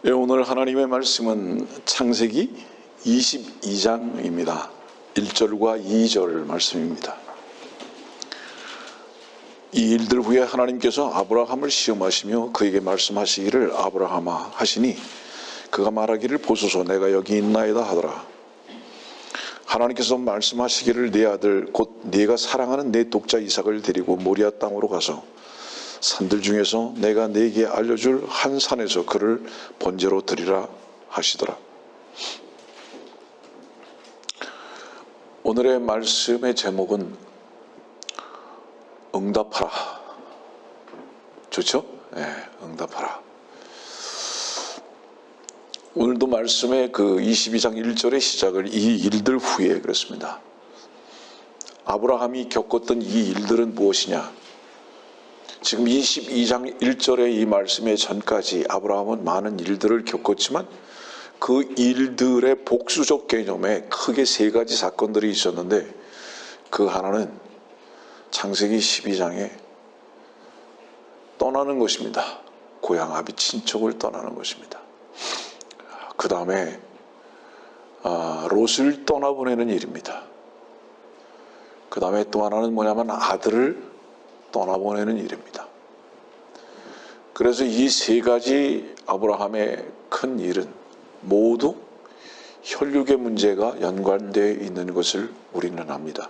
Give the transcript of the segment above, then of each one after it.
예, 오늘 하나님의 말씀은 창세기 22장입니다. 1절과 2절 말씀입니다. 이 일들 후에 하나님께서 아브라함을 시험하시며 그에게 말씀하시기를 아브라함아 하시니 그가 말하기를 보소서 내가 여기 있나이다 하더라. 하나님께서 말씀하시기를 네 아들 곧 네가 사랑하는 내 독자 이삭을 데리고 모리아 땅으로 가서 산들 중에서 내가 네게 알려줄 한 산에서 그를 번제로 드리라 하시더라. 오늘의 말씀의 제목은 응답하라. 좋죠? 네, 응답하라. 오늘도 말씀의 그 22장 1절의 시작을 이 일들 후에 그랬습니다. 아브라함이 겪었던 이 일들은 무엇이냐? 지금 22장 1절의 이 말씀의 전까지 아브라함은 많은 일들을 겪었지만 그 일들의 복수적 개념에 크게 세 가지 사건들이 있었는데 그 하나는 창세기 12장에 떠나는 것입니다. 고향 아비 친척을 떠나는 것입니다. 그 다음에 롯을 떠나보내는 일입니다. 그 다음에 또 하나는 뭐냐면 아들을 떠나보내는 일입니다. 그래서 이 세 가지 아브라함의 큰 일은 모두 혈육의 문제가 연관되어 있는 것을 우리는 압니다.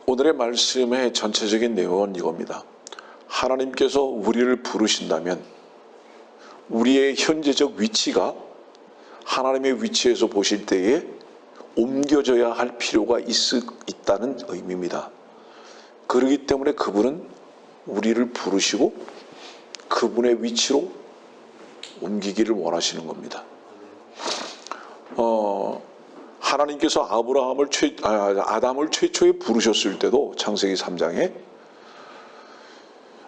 오늘의 말씀의 전체적인 내용은 이겁니다. 하나님께서 우리를 부르신다면 우리의 현재적 위치가 하나님의 위치에서 보실 때에 옮겨져야 할 필요가 있다는 의미입니다. 그렇기 때문에 그분은 우리를 부르시고 그분의 위치로 옮기기를 원하시는 겁니다. 하나님께서 아담을 최초에 부르셨을 때도 창세기 3장에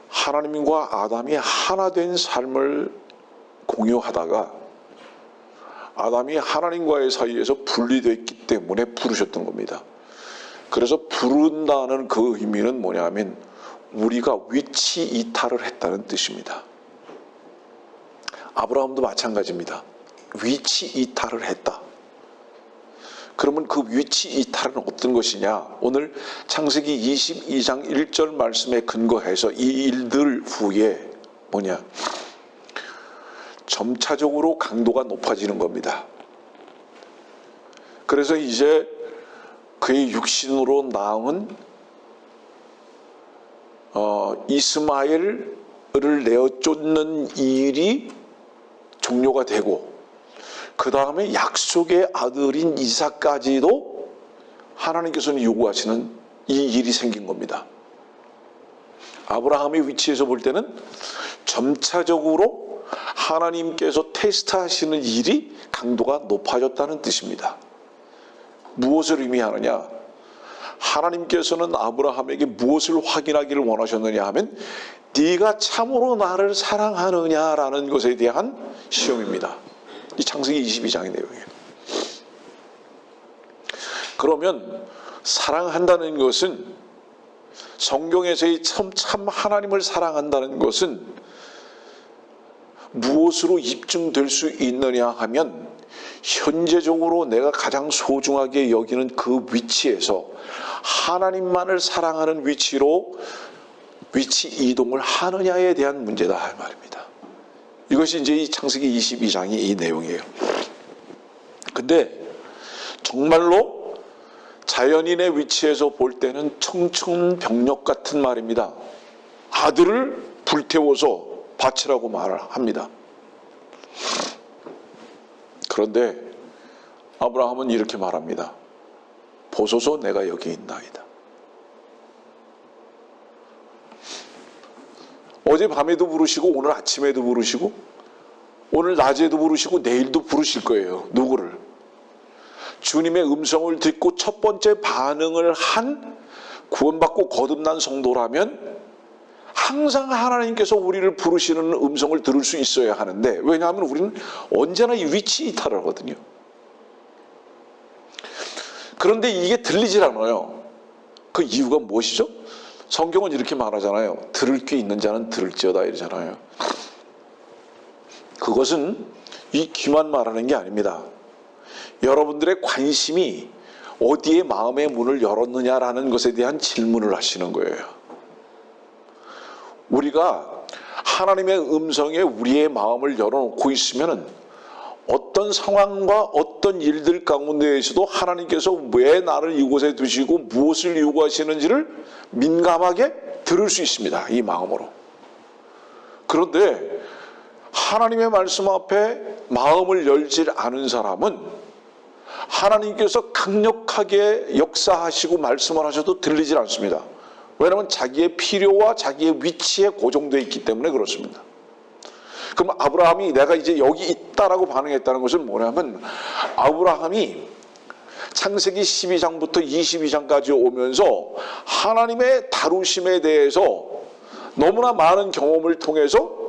하나님과 아담이 하나 된 삶을 공유하다가 아담이 하나님과의 사이에서 분리됐기 때문에 부르셨던 겁니다. 그래서 부른다는 그 의미는 뭐냐면 우리가 위치 이탈을 했다는 뜻입니다. 아브라함도 마찬가지입니다. 위치 이탈을 했다. 그러면 그 위치 이탈은 어떤 것이냐? 오늘 창세기 22장 1절 말씀에 근거해서 이 일들 후에 뭐냐? 점차적으로 강도가 높아지는 겁니다. 그래서 이제 그의 육신으로 낳은 이스마엘을 내어 쫓는 일이 종료가 되고 그 다음에 약속의 아들인 이삭까지도 하나님께서는 요구하시는 이 일이 생긴 겁니다. 아브라함의 위치에서 볼 때는 점차적으로 하나님께서 테스트하시는 일이 강도가 높아졌다는 뜻입니다. 무엇을 의미하느냐? 하나님께서는 아브라함에게 무엇을 확인하기를 원하셨느냐 하면 네가 참으로 나를 사랑하느냐라는 것에 대한 시험입니다. 이 창세기 22장의 내용이에요. 그러면 사랑한다는 것은 성경에서의 참 하나님을 사랑한다는 것은 무엇으로 입증될 수 있느냐 하면 현재적으로 내가 가장 소중하게 여기는 그 위치에서 하나님만을 사랑하는 위치로 위치 이동을 하느냐에 대한 문제다 할 말입니다. 이것이 이제 이 창세기 22장의 이 내용이에요. 근데 정말로 자연인의 위치에서 볼 때는 청천벽력 같은 말입니다. 아들을 불태워서 바치라고 말을 합니다. 그런데 아브라함은 이렇게 말합니다. 보소서 내가 여기 있나이다. 어제 밤에도 부르시고 오늘 아침에도 부르시고 오늘 낮에도 부르시고 내일도 부르실 거예요. 누구를? 주님의 음성을 듣고 첫 번째 반응을 한 구원받고 거듭난 성도라면 항상 하나님께서 우리를 부르시는 음성을 들을 수 있어야 하는데 왜냐하면 우리는 언제나 이 위치 이탈을 하거든요. 그런데 이게 들리질 않아요. 그 이유가 무엇이죠? 성경은 이렇게 말하잖아요. 들을 귀 있는 자는 들을지어다 이러잖아요. 그것은 이 귀만 말하는 게 아닙니다. 여러분들의 관심이 어디에 마음의 문을 열었느냐라는 것에 대한 질문을 하시는 거예요. 우리가 하나님의 음성에 우리의 마음을 열어놓고 있으면 어떤 상황과 어떤 일들 가운데에서도 하나님께서 왜 나를 이곳에 두시고 무엇을 요구하시는지를 민감하게 들을 수 있습니다. 이 마음으로. 그런데 하나님의 말씀 앞에 마음을 열지 않은 사람은 하나님께서 강력하게 역사하시고 말씀을 하셔도 들리질 않습니다. 왜냐하면 자기의 필요와 자기의 위치에 고정되어 있기 때문에 그렇습니다. 그럼 아브라함이 내가 이제 여기 있다라고 반응했다는 것은 뭐냐면, 아브라함이 창세기 12장부터 22장까지 오면서 하나님의 다루심에 대해서 너무나 많은 경험을 통해서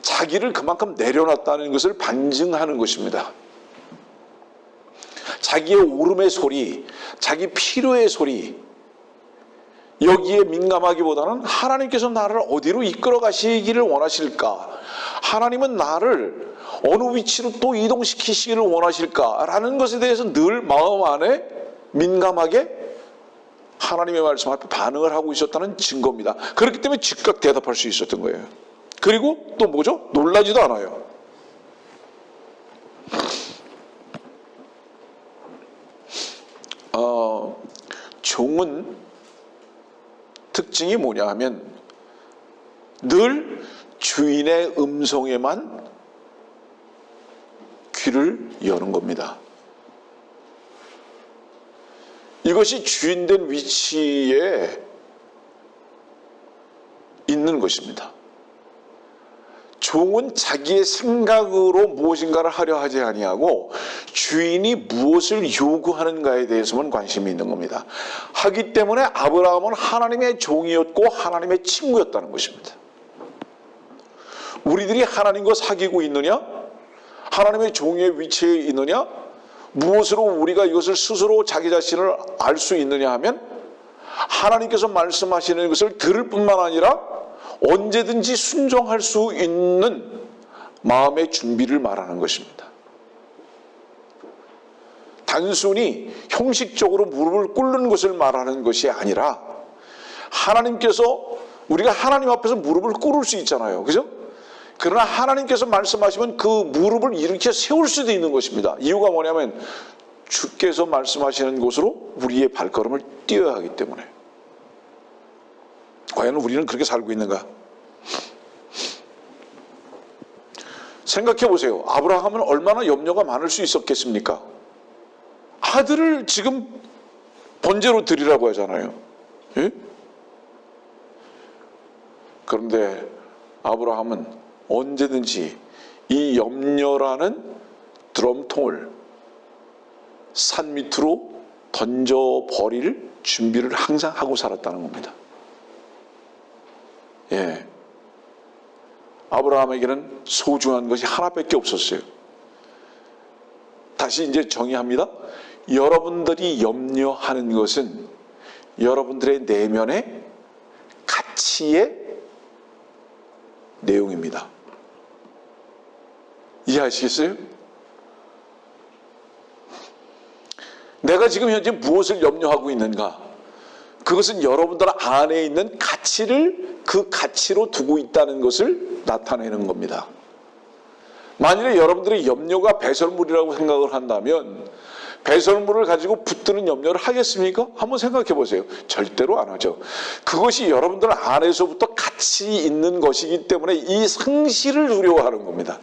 자기를 그만큼 내려놨다는 것을 반증하는 것입니다. 자기의 오름의 소리, 자기 필요의 소리, 여기에 민감하기보다는 하나님께서 나를 어디로 이끌어 가시기를 원하실까? 하나님은 나를 어느 위치로 또 이동시키시기를 원하실까라는 것에 대해서 늘 마음 안에 민감하게 하나님의 말씀 앞에 반응을 하고 있었다는 증거입니다. 그렇기 때문에 즉각 대답할 수 있었던 거예요. 그리고 또 뭐죠? 놀라지도 않아요. 종은 특징이 뭐냐 하면 늘 주인의 음성에만 귀를 여는 겁니다. 이것이 주인된 위치에 있는 것입니다. 종은 자기의 생각으로 무엇인가를 하려 하지 아니하고 주인이 무엇을 요구하는가에 대해서만 관심이 있는 겁니다. 하기 때문에 아브라함은 하나님의 종이었고 하나님의 친구였다는 것입니다. 우리들이 하나님과 사귀고 있느냐? 하나님의 종의 위치에 있느냐? 무엇으로 우리가 이것을 스스로 자기 자신을 알 수 있느냐 하면 하나님께서 말씀하시는 것을 들을 뿐만 아니라 언제든지 순종할 수 있는 마음의 준비를 말하는 것입니다. 단순히 형식적으로 무릎을 꿇는 것을 말하는 것이 아니라 하나님께서, 우리가 하나님 앞에서 무릎을 꿇을 수 있잖아요. 그죠? 그러나 하나님께서 말씀하시면 그 무릎을 일으켜 세울 수도 있는 것입니다. 이유가 뭐냐면 주께서 말씀하시는 곳으로 우리의 발걸음을 띄어야 하기 때문에. 과연 우리는 그렇게 살고 있는가? 생각해 보세요. 아브라함은 얼마나 염려가 많을 수 있었겠습니까? 아들을 지금 번제로 드리라고 하잖아요. 예? 그런데 아브라함은 언제든지 이 염려라는 드럼통을 산 밑으로 던져버릴 준비를 항상 하고 살았다는 겁니다. 예. 아브라함에게는 소중한 것이 하나밖에 없었어요. 다시 이제 정의합니다. 여러분들이 염려하는 것은 여러분들의 내면의 가치의 내용입니다. 이해하시겠어요? 내가 지금 현재 무엇을 염려하고 있는가? 그것은 여러분들 안에 있는 가치를 그 가치로 두고 있다는 것을 나타내는 겁니다. 만일에 여러분들의 염려가 배설물이라고 생각을 한다면 배설물을 가지고 붙드는 염려를 하겠습니까? 한번 생각해 보세요. 절대로 안 하죠. 그것이 여러분들 안에서부터 가치 있는 것이기 때문에 이 상실을 두려워하는 겁니다.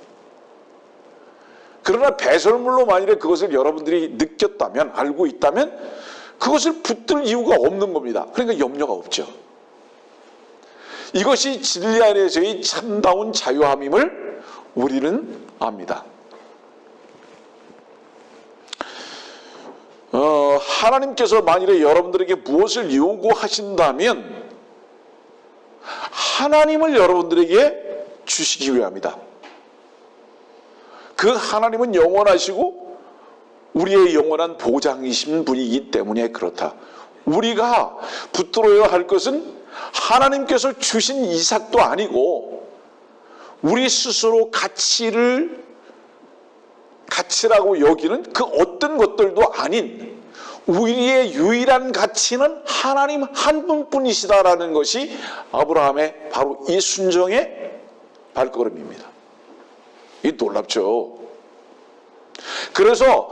그러나 배설물로 만일에 그것을 여러분들이 느꼈다면, 알고 있다면 그것을 붙들 이유가 없는 겁니다. 그러니까 염려가 없죠. 이것이 진리 안에서의 참다운 자유함임을 우리는 압니다. 하나님께서 만일에 여러분들에게 무엇을 요구하신다면 하나님을 여러분들에게 주시기 위함이다. 그 하나님은 영원하시고 우리의 영원한 보장이신 분이기 때문에 그렇다. 우리가 붙들어야 할 것은 하나님께서 주신 이삭도 아니고 우리 스스로 가치라고 여기는 그 어떤 것들도 아닌 우리의 유일한 가치는 하나님 한 분뿐이시다라는 것이 아브라함의 바로 이 순종의 발걸음입니다. 이 놀랍죠. 그래서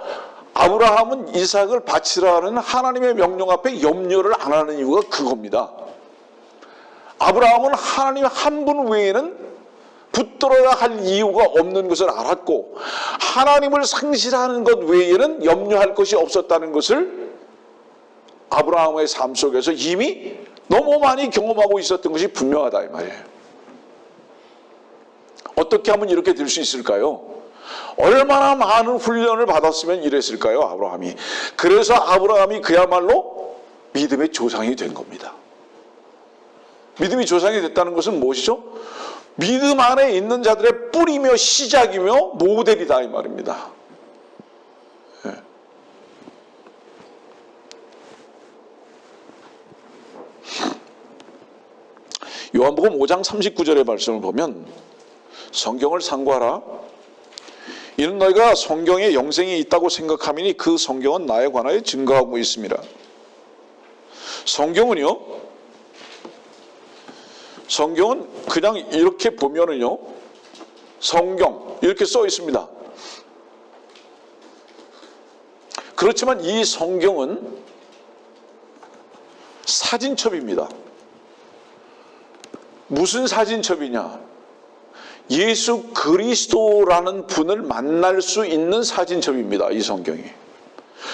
아브라함은 이삭을 바치라는 하나님의 명령 앞에 염려를 안 하는 이유가 그겁니다. 아브라함은 하나님 한 분 외에는 붙들어야 할 이유가 없는 것을 알았고 하나님을 상실하는 것 외에는 염려할 것이 없었다는 것을 아브라함의 삶 속에서 이미 너무 많이 경험하고 있었던 것이 분명하다 이 말이에요. 어떻게 하면 이렇게 될 수 있을까요? 얼마나 많은 훈련을 받았으면 이랬을까요? 아브라함이. 그래서 아브라함이 그야말로 믿음의 조상이 된 겁니다. 믿음이 조상이 됐다는 것은 무엇이죠? 믿음 안에 있는 자들의 뿌리며 시작이며 모델이다 이 말입니다. 예. 요한복음 5장 39절의 말씀을 보면 성경을 상고하라. 이는 너희가 성경에 영생이 있다고 생각하미니 그 성경은 나에 관하여 증거하고 있습니다. 성경은 그냥 이렇게 보면은요, 성경 이렇게 써 있습니다. 그렇지만 이 성경은 사진첩입니다. 무슨 사진첩이냐? 예수 그리스도라는 분을 만날 수 있는 사진첩입니다. 이 성경이.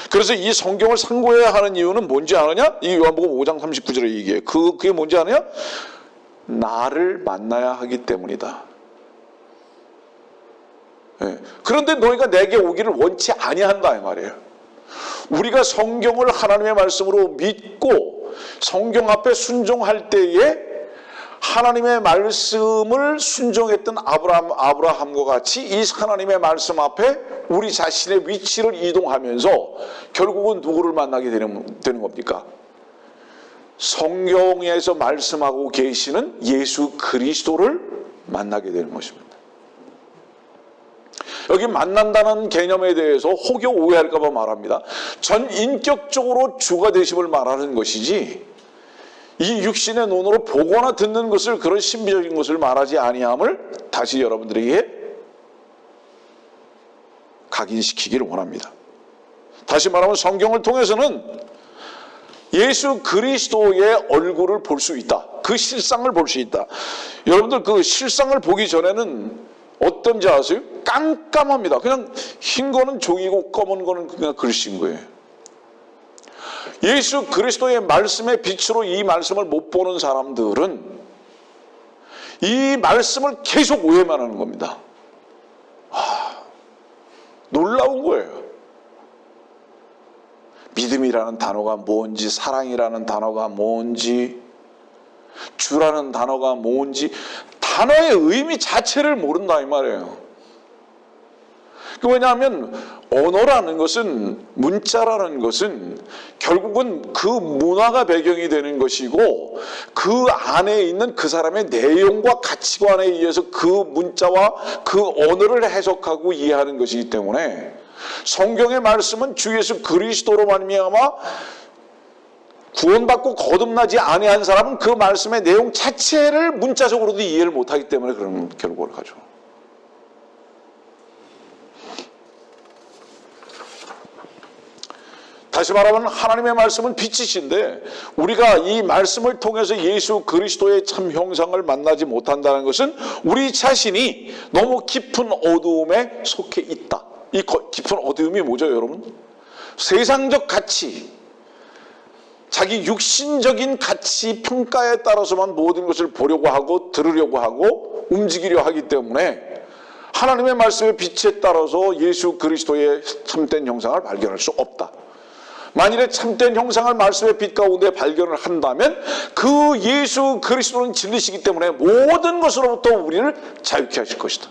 그래서 이 성경을 상고해야 하는 이유는 뭔지 아느냐? 이 요한복음 5장 39절에 얘기해요. 그게 뭔지 아느냐? 나를 만나야 하기 때문이다. 예. 그런데 너희가 내게 오기를 원치 아니한다 이 말이에요. 우리가 성경을 하나님의 말씀으로 믿고 성경 앞에 순종할 때에 하나님의 말씀을 순종했던 아브라함과 같이 이 하나님의 말씀 앞에 우리 자신의 위치를 이동하면서 결국은 누구를 만나게 되는 겁니까? 성경에서 말씀하고 계시는 예수 그리스도를 만나게 되는 것입니다. 여기 만난다는 개념에 대해서 혹여 오해할까 봐 말합니다. 전 인격적으로 주가 되심을 말하는 것이지 이 육신의 눈으로 보거나 듣는 것을 그런 신비적인 것을 말하지 아니함을 다시 여러분들에게 각인시키기를 원합니다. 다시 말하면 성경을 통해서는 예수 그리스도의 얼굴을 볼 수 있다. 그 실상을 볼 수 있다. 여러분들 그 실상을 보기 전에는 어떤지 아세요? 깜깜합니다. 그냥 흰 거는 종이고 검은 거는 그냥 글씨인 거예요. 예수 그리스도의 말씀의 빛으로 이 말씀을 못 보는 사람들은 이 말씀을 계속 오해만 하는 겁니다. 놀라운 거예요. 믿음이라는 단어가 뭔지, 사랑이라는 단어가 뭔지, 주라는 단어가 뭔지 단어의 의미 자체를 모른다 이 말이에요. 왜냐하면 언어라는 것은, 문자라는 것은 결국은 그 문화가 배경이 되는 것이고 그 안에 있는 그 사람의 내용과 가치관에 의해서 그 문자와 그 언어를 해석하고 이해하는 것이기 때문에 성경의 말씀은 주 예수 그리스도로 말미암아 구원받고 거듭나지 아니한 사람은 그 말씀의 내용 자체를 문자적으로도 이해를 못하기 때문에 그런 결과를 가죠. 다시 말하면 하나님의 말씀은 빛이신데 우리가 이 말씀을 통해서 예수 그리스도의 참 형상을 만나지 못한다는 것은 우리 자신이 너무 깊은 어두움에 속해 있다. 이 깊은 어두움이 뭐죠, 여러분? 세상적 가치, 자기 육신적인 가치 평가에 따라서만 모든 것을 보려고 하고 들으려고 하고 움직이려 하기 때문에 하나님의 말씀의 빛에 따라서 예수 그리스도의 참된 형상을 발견할 수 없다. 만일에 참된 형상을 말씀의 빛 가운데 발견을 한다면 그 예수 그리스도는 진리시기 때문에 모든 것으로부터 우리를 자유케 하실 것이다.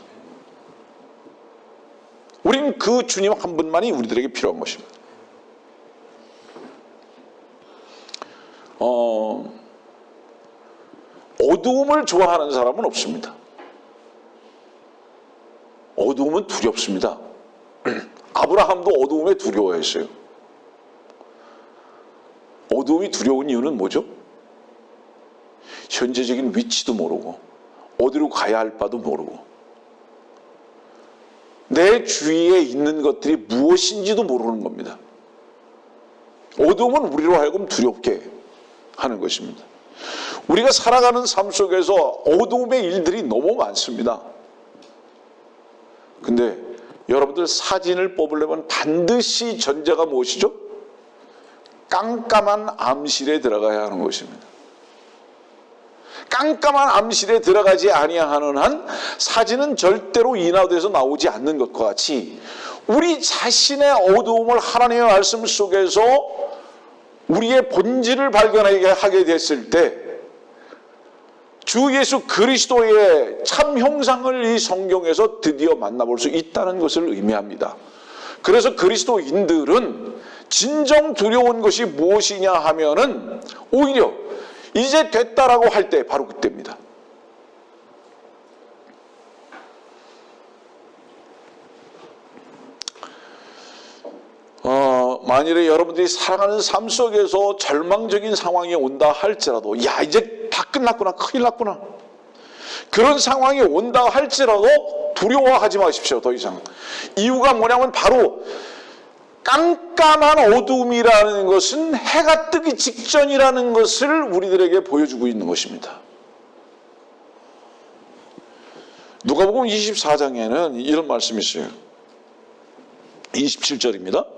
우리는 그 주님 한 분만이 우리들에게 필요한 것입니다. 어두움을 좋아하는 사람은 없습니다. 어두움은 두렵습니다. 아브라함도 어두움에 두려워했어요. 어두움이 두려운 이유는 뭐죠? 현재적인 위치도 모르고 어디로 가야 할 바도 모르고 내 주위에 있는 것들이 무엇인지도 모르는 겁니다. 어두움은 우리로 하여금 두렵게 하는 것입니다. 우리가 살아가는 삶 속에서 어두움의 일들이 너무 많습니다. 근데 여러분들 사진을 뽑으려면 반드시 전제가 무엇이죠? 깜깜한 암실에 들어가야 하는 것입니다. 깜깜한 암실에 들어가지 아니하는 한 사진은 절대로 인화돼서 나오지 않는 것과 같이 우리 자신의 어두움을 하나님의 말씀 속에서 우리의 본질을 발견하게 됐을 때 주 예수 그리스도의 참 형상을 이 성경에서 드디어 만나볼 수 있다는 것을 의미합니다. 그래서 그리스도인들은 진정 두려운 것이 무엇이냐 하면은 오히려 이제 됐다라고 할 때 바로 그때입니다. 만일에 여러분들이 살아가는 삶 속에서 절망적인 상황이 온다 할지라도 야 이제 다 끝났구나 큰일 났구나 그런 상황이 온다 할지라도 두려워하지 마십시오. 더 이상. 이유가 뭐냐면 바로 깜깜한 어두움이라는 것은 해가 뜨기 직전이라는 것을 우리들에게 보여주고 있는 것입니다. 누가복음 24장에는 이런 말씀이 있어요. 27절입니다.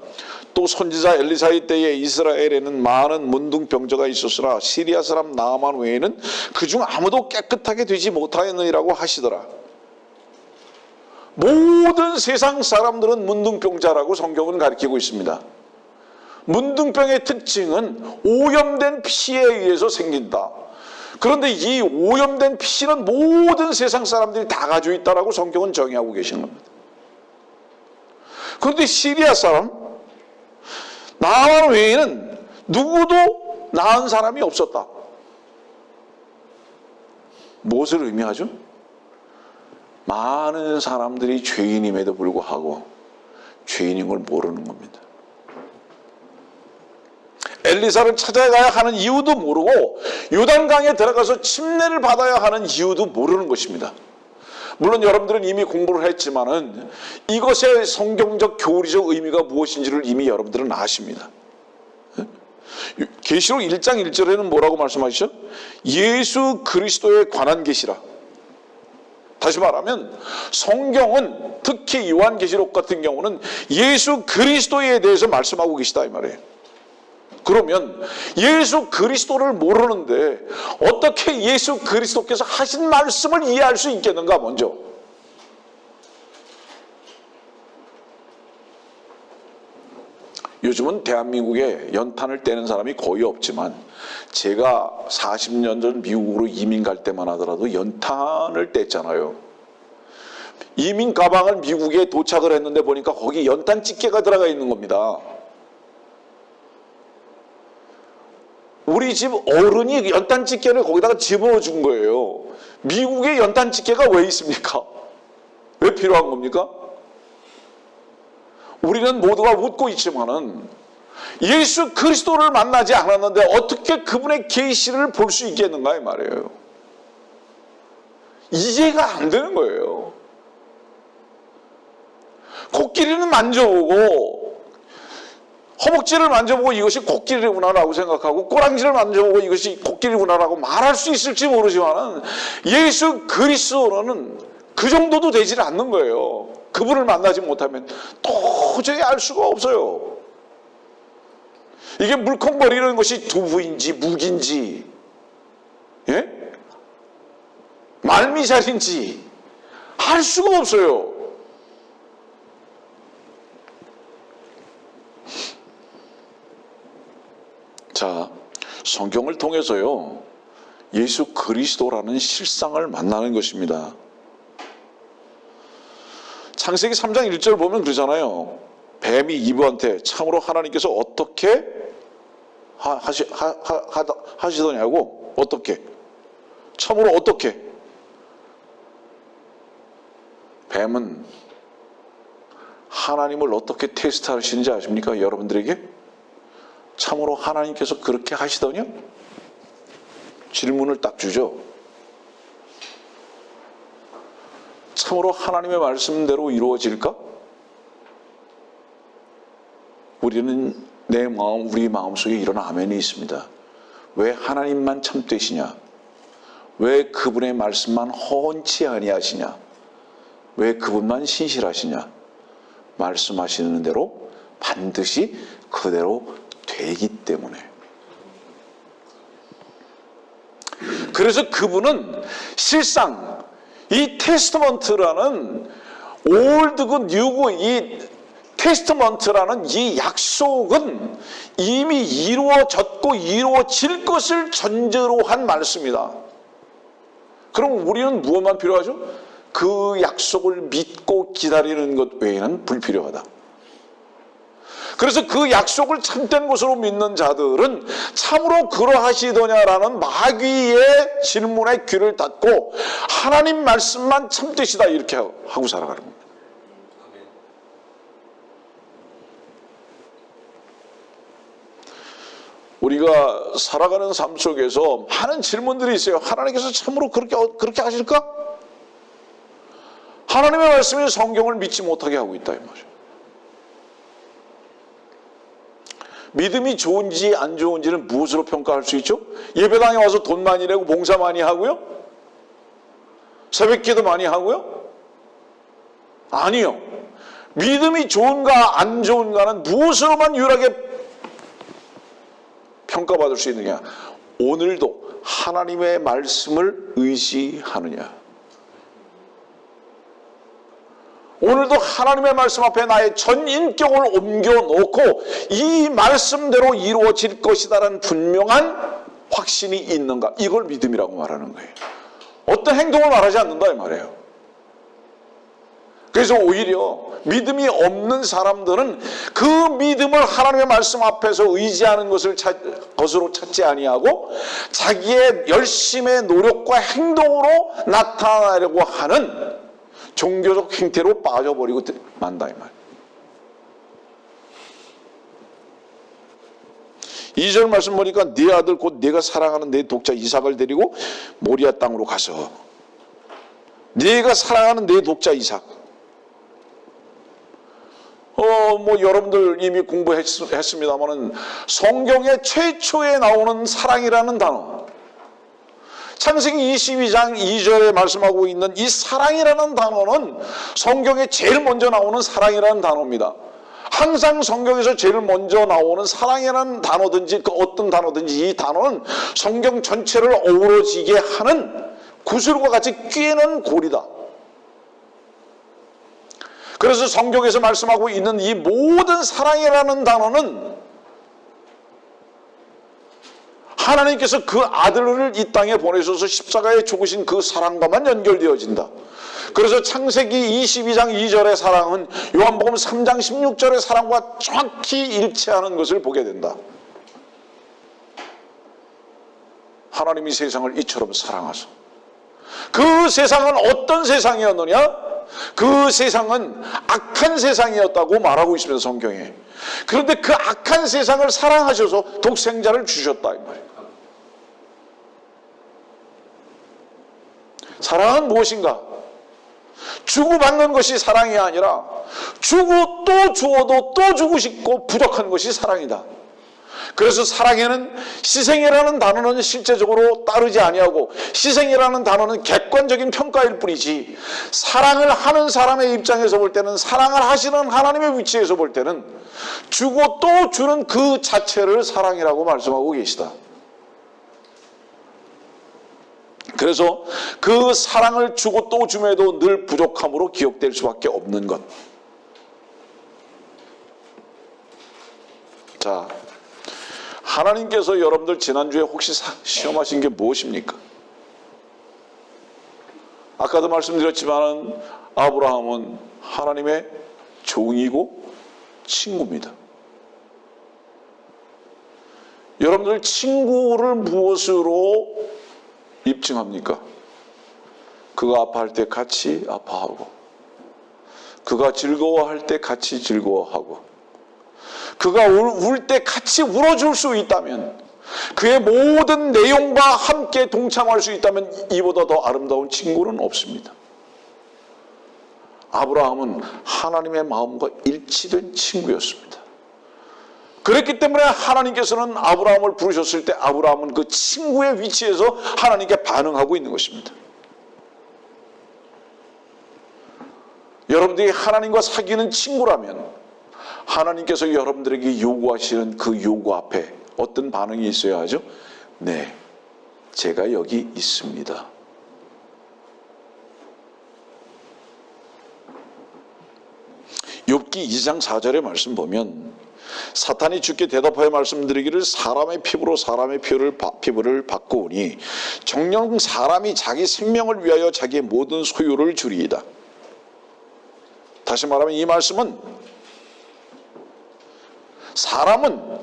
또 선지자 엘리사의 때에 이스라엘에는 많은 문둥병자가 있었으나 시리아 사람 나아만 외에는 그중 아무도 깨끗하게 되지 못하였느니라고 하시더라. 모든 세상 사람들은 문둥병자라고 성경은 가르치고 있습니다. 문둥병의 특징은 오염된 피에 의해서 생긴다. 그런데 이 오염된 피는 모든 세상 사람들이 다 가지고 있다라고 성경은 정의하고 계시는 겁니다. 그런데 시리아 사람 나아만 외에는 누구도 나은 사람이 없었다. 무엇을 의미하죠? 많은 사람들이 죄인임에도 불구하고 죄인인 걸 모르는 겁니다. 엘리사를 찾아가야 하는 이유도 모르고 요단강에 들어가서 침례를 받아야 하는 이유도 모르는 것입니다. 물론 여러분들은 이미 공부를 했지만은 이것의 성경적 교리적 의미가 무엇인지를 이미 여러분들은 아십니다. 계시록 1장 1절에는 뭐라고 말씀하시죠? 예수 그리스도에 관한 계시라. 다시 말하면 성경은 특히 요한계시록 같은 경우는 예수 그리스도에 대해서 말씀하고 계시다 이 말이에요. 그러면 예수 그리스도를 모르는데 어떻게 예수 그리스도께서 하신 말씀을 이해할 수 있겠는가 먼저. 요즘은 대한민국에 연탄을 떼는 사람이 거의 없지만 제가 40년 전 미국으로 이민 갈 때만 하더라도 연탄을 뗐잖아요. 이민 가방을 미국에 도착을 했는데 보니까 거기 연탄 집게가 들어가 있는 겁니다. 우리 집 어른이 연탄 집게를 거기다가 집어넣어 준 거예요. 미국에 연탄 집게가 왜 있습니까? 왜 필요한 겁니까? 우리는 모두가 웃고 있지만은 예수 그리스도를 만나지 않았는데 어떻게 그분의 계시를 볼 수 있겠는가 이 말이에요. 이해가 안 되는 거예요. 코끼리는 만져보고 허벅지를 만져보고 이것이 코끼리구나라고 생각하고 꼬랑지를 만져보고 이것이 코끼리구나라고 말할 수 있을지 모르지만 예수 그리스도는 그 정도도 되질 않는 거예요. 그분을 만나지 못하면 도저히 알 수가 없어요. 이게 물컹거리는 것이 두부인지 묵인지 예? 말미잘인지 알 수가 없어요. 자, 성경을 통해서요 예수 그리스도라는 실상을 만나는 것입니다. 창세기 3장 1절 보면 그러잖아요. 뱀이 이브한테 참으로 하나님께서 어떻게 하시더냐고. 어떻게? 참으로 어떻게? 뱀은 하나님을 어떻게 테스트하시는지 아십니까? 여러분들에게? 참으로 하나님께서 그렇게 하시더냐? 질문을 딱 주죠. 참으로 하나님의 말씀대로 이루어질까? 우리는 우리 마음속에 이런 아멘이 있습니다. 왜 하나님만 참되시냐? 왜 그분의 말씀만 허언치 아니하시냐? 왜 그분만 신실하시냐? 말씀하시는 대로 반드시 그대로 되기 때문에. 그래서 그분은 실상 이 테스트먼트라는 올드고 뉴고 이 테스트먼트라는 이 약속은 이미 이루어졌고 이루어질 것을 전제로 한 말씀이다. 그럼 우리는 무엇만 필요하죠? 그 약속을 믿고 기다리는 것 외에는 불필요하다. 그래서 그 약속을 참된 것으로 믿는 자들은 참으로 그러하시더냐라는 마귀의 질문에 귀를 닫고 하나님 말씀만 참되시다 이렇게 하고 살아가는 겁니다. 우리가 살아가는 삶 속에서 많은 질문들이 있어요. 하나님께서 참으로 그렇게 하실까? 하나님의 말씀이 성경을 믿지 못하게 하고 있다 이 말이에요. 믿음이 좋은지 안 좋은지는 무엇으로 평가할 수 있죠? 예배당에 와서 돈 많이 내고 봉사 많이 하고요? 새벽기도 많이 하고요? 아니요. 믿음이 좋은가 안 좋은가는 무엇으로만 유일하게 평가받을 수 있느냐? 오늘도 하나님의 말씀을 의지하느냐? 오늘도 하나님의 말씀 앞에 나의 전 인격을 옮겨놓고 이 말씀대로 이루어질 것이다라는 분명한 확신이 있는가? 이걸 믿음이라고 말하는 거예요. 어떤 행동을 말하지 않는다 이 말이에요. 그래서 오히려 믿음이 없는 사람들은 그 믿음을 하나님의 말씀 앞에서 의지하는 것으로 찾지 아니하고 자기의 열심의 노력과 행동으로 나타나려고 하는 종교적 행태로 빠져버리고 만다 이 말이에요. 2절 말씀 보니까 네 아들 곧 네가 사랑하는 내 독자 이삭을 데리고 모리아 땅으로 가서 네가 사랑하는 내 독자 이삭. 여러분들 이미 공부했습니다만은 성경에 최초에 나오는 사랑이라는 단어, 창세기 22장 2절에 말씀하고 있는 이 사랑이라는 단어는 성경에 제일 먼저 나오는 사랑이라는 단어입니다. 항상 성경에서 제일 먼저 나오는 사랑이라는 단어든지 그 어떤 단어든지 이 단어는 성경 전체를 어우러지게 하는 구슬과 같이 꿰는 고리다. 그래서 성경에서 말씀하고 있는 이 모든 사랑이라는 단어는 하나님께서 그 아들을 이 땅에 보내셔서 십자가에 죽으신 그 사랑과만 연결되어진다. 그래서 창세기 22장 2절의 사랑은 요한복음 3장 16절의 사랑과 정확히 일치하는 것을 보게 된다. 하나님이 세상을 이처럼 사랑하사. 그 세상은 어떤 세상이었느냐? 그 세상은 악한 세상이었다고 말하고 있습니다, 성경에. 그런데 그 악한 세상을 사랑하셔서 독생자를 주셨다 이 말이에요. 사랑은 무엇인가? 주고받는 것이 사랑이 아니라 주고 또 주어도 또 주고 싶고 부족한 것이 사랑이다. 그래서 사랑에는 희생이라는 단어는 실제적으로 따르지 아니하고 희생이라는 단어는 객관적인 평가일 뿐이지 사랑을 하는 사람의 입장에서 볼 때는 사랑을 하시는 하나님의 위치에서 볼 때는 주고 또 주는 그 자체를 사랑이라고 말씀하고 계시다. 그래서 그 사랑을 주고 또 줌에도 늘 부족함으로 기억될 수밖에 없는 것. 자, 하나님께서 여러분들 지난주에 혹시 시험하신 게 무엇입니까? 아까도 말씀드렸지만 아브라함은 하나님의 종이고 친구입니다. 여러분들 친구를 무엇으로 입증합니까? 그가 아파할 때 같이 아파하고 그가 즐거워할 때 같이 즐거워하고, 그가 울 때 같이 울어줄 수 있다면, 그의 모든 내용과 함께 동참할 수 있다면 이보다 더 아름다운 친구는 없습니다. 아브라함은 하나님의 마음과 일치된 친구였습니다. 그랬기 때문에 하나님께서는 아브라함을 부르셨을 때 아브라함은 그 친구의 위치에서 하나님께 반응하고 있는 것입니다. 여러분들이 하나님과 사귀는 친구라면 하나님께서 여러분들에게 요구하시는 그 요구 앞에 어떤 반응이 있어야 하죠? 네, 제가 여기 있습니다. 욥기 2장 4절의 말씀 보면 사탄이 주께 대답하여 말씀드리기를 사람의 피부로 사람의 피부를 바꾸오니 정녕 사람이 자기 생명을 위하여 자기의 모든 소유를 주리이다. 다시 말하면 이 말씀은 사람은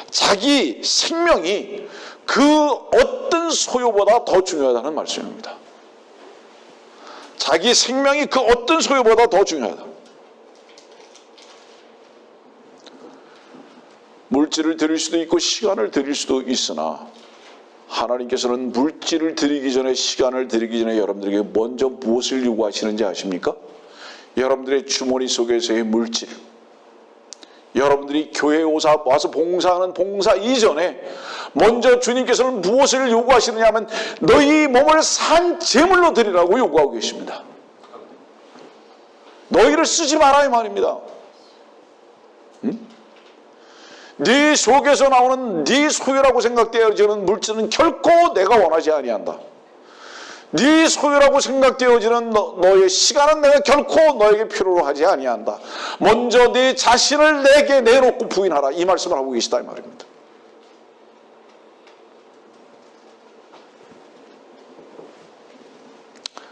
자기 생명이 그 어떤 소유보다 더 중요하다는 말씀입니다. 자기 생명이 그 어떤 소유보다 더 중요하다. 물질을 드릴 수도 있고 시간을 드릴 수도 있으나 하나님께서는 물질을 드리기 전에 시간을 드리기 전에 여러분들에게 먼저 무엇을 요구하시는지 아십니까? 여러분들의 주머니 속에서의 물질, 여러분들이 교회에 와서 봉사하는 봉사 이전에 먼저 주님께서는 무엇을 요구하시느냐 하면 너희 몸을 산 제물로 드리라고 요구하고 계십니다. 너희를 쓰지 마라 이 말입니다. 네 속에서 나오는 네 소유라고 생각되어지는 물질은 결코 내가 원하지 아니한다. 네 소유라고 생각되어지는 너의 시간은 내가 결코 너에게 필요로 하지 아니한다. 먼저 네 자신을 내게 내놓고 부인하라. 이 말씀을 하고 계시다 이 말입니다.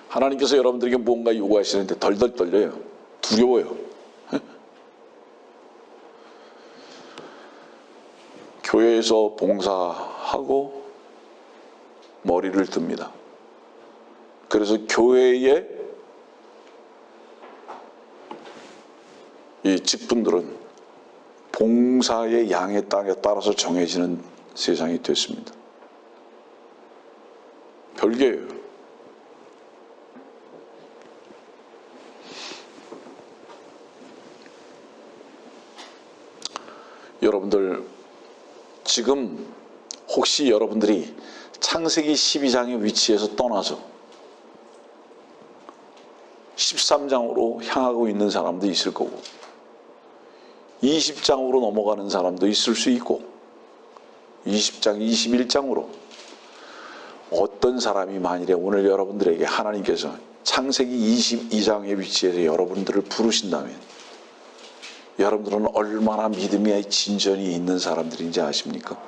하나님께서 여러분들에게 뭔가 요구하시는데 덜덜 떨려요. 두려워요. 교회에서 봉사하고 머리를 듭니다. 그래서 교회의 이 직분들은 봉사의 양에 따라서 정해지는 세상이 됐습니다. 별개예요. 여러분들 지금 혹시 여러분들이 창세기 12장의 위치에서 떠나서 13장으로 향하고 있는 사람도 있을 거고 20장으로 넘어가는 사람도 있을 수 있고 20장, 21장으로 어떤 사람이 만일에 오늘 여러분들에게 하나님께서 창세기 22장의 위치에서 여러분들을 부르신다면 여러분들은 얼마나 믿음의 진전이 있는 사람들인지 아십니까?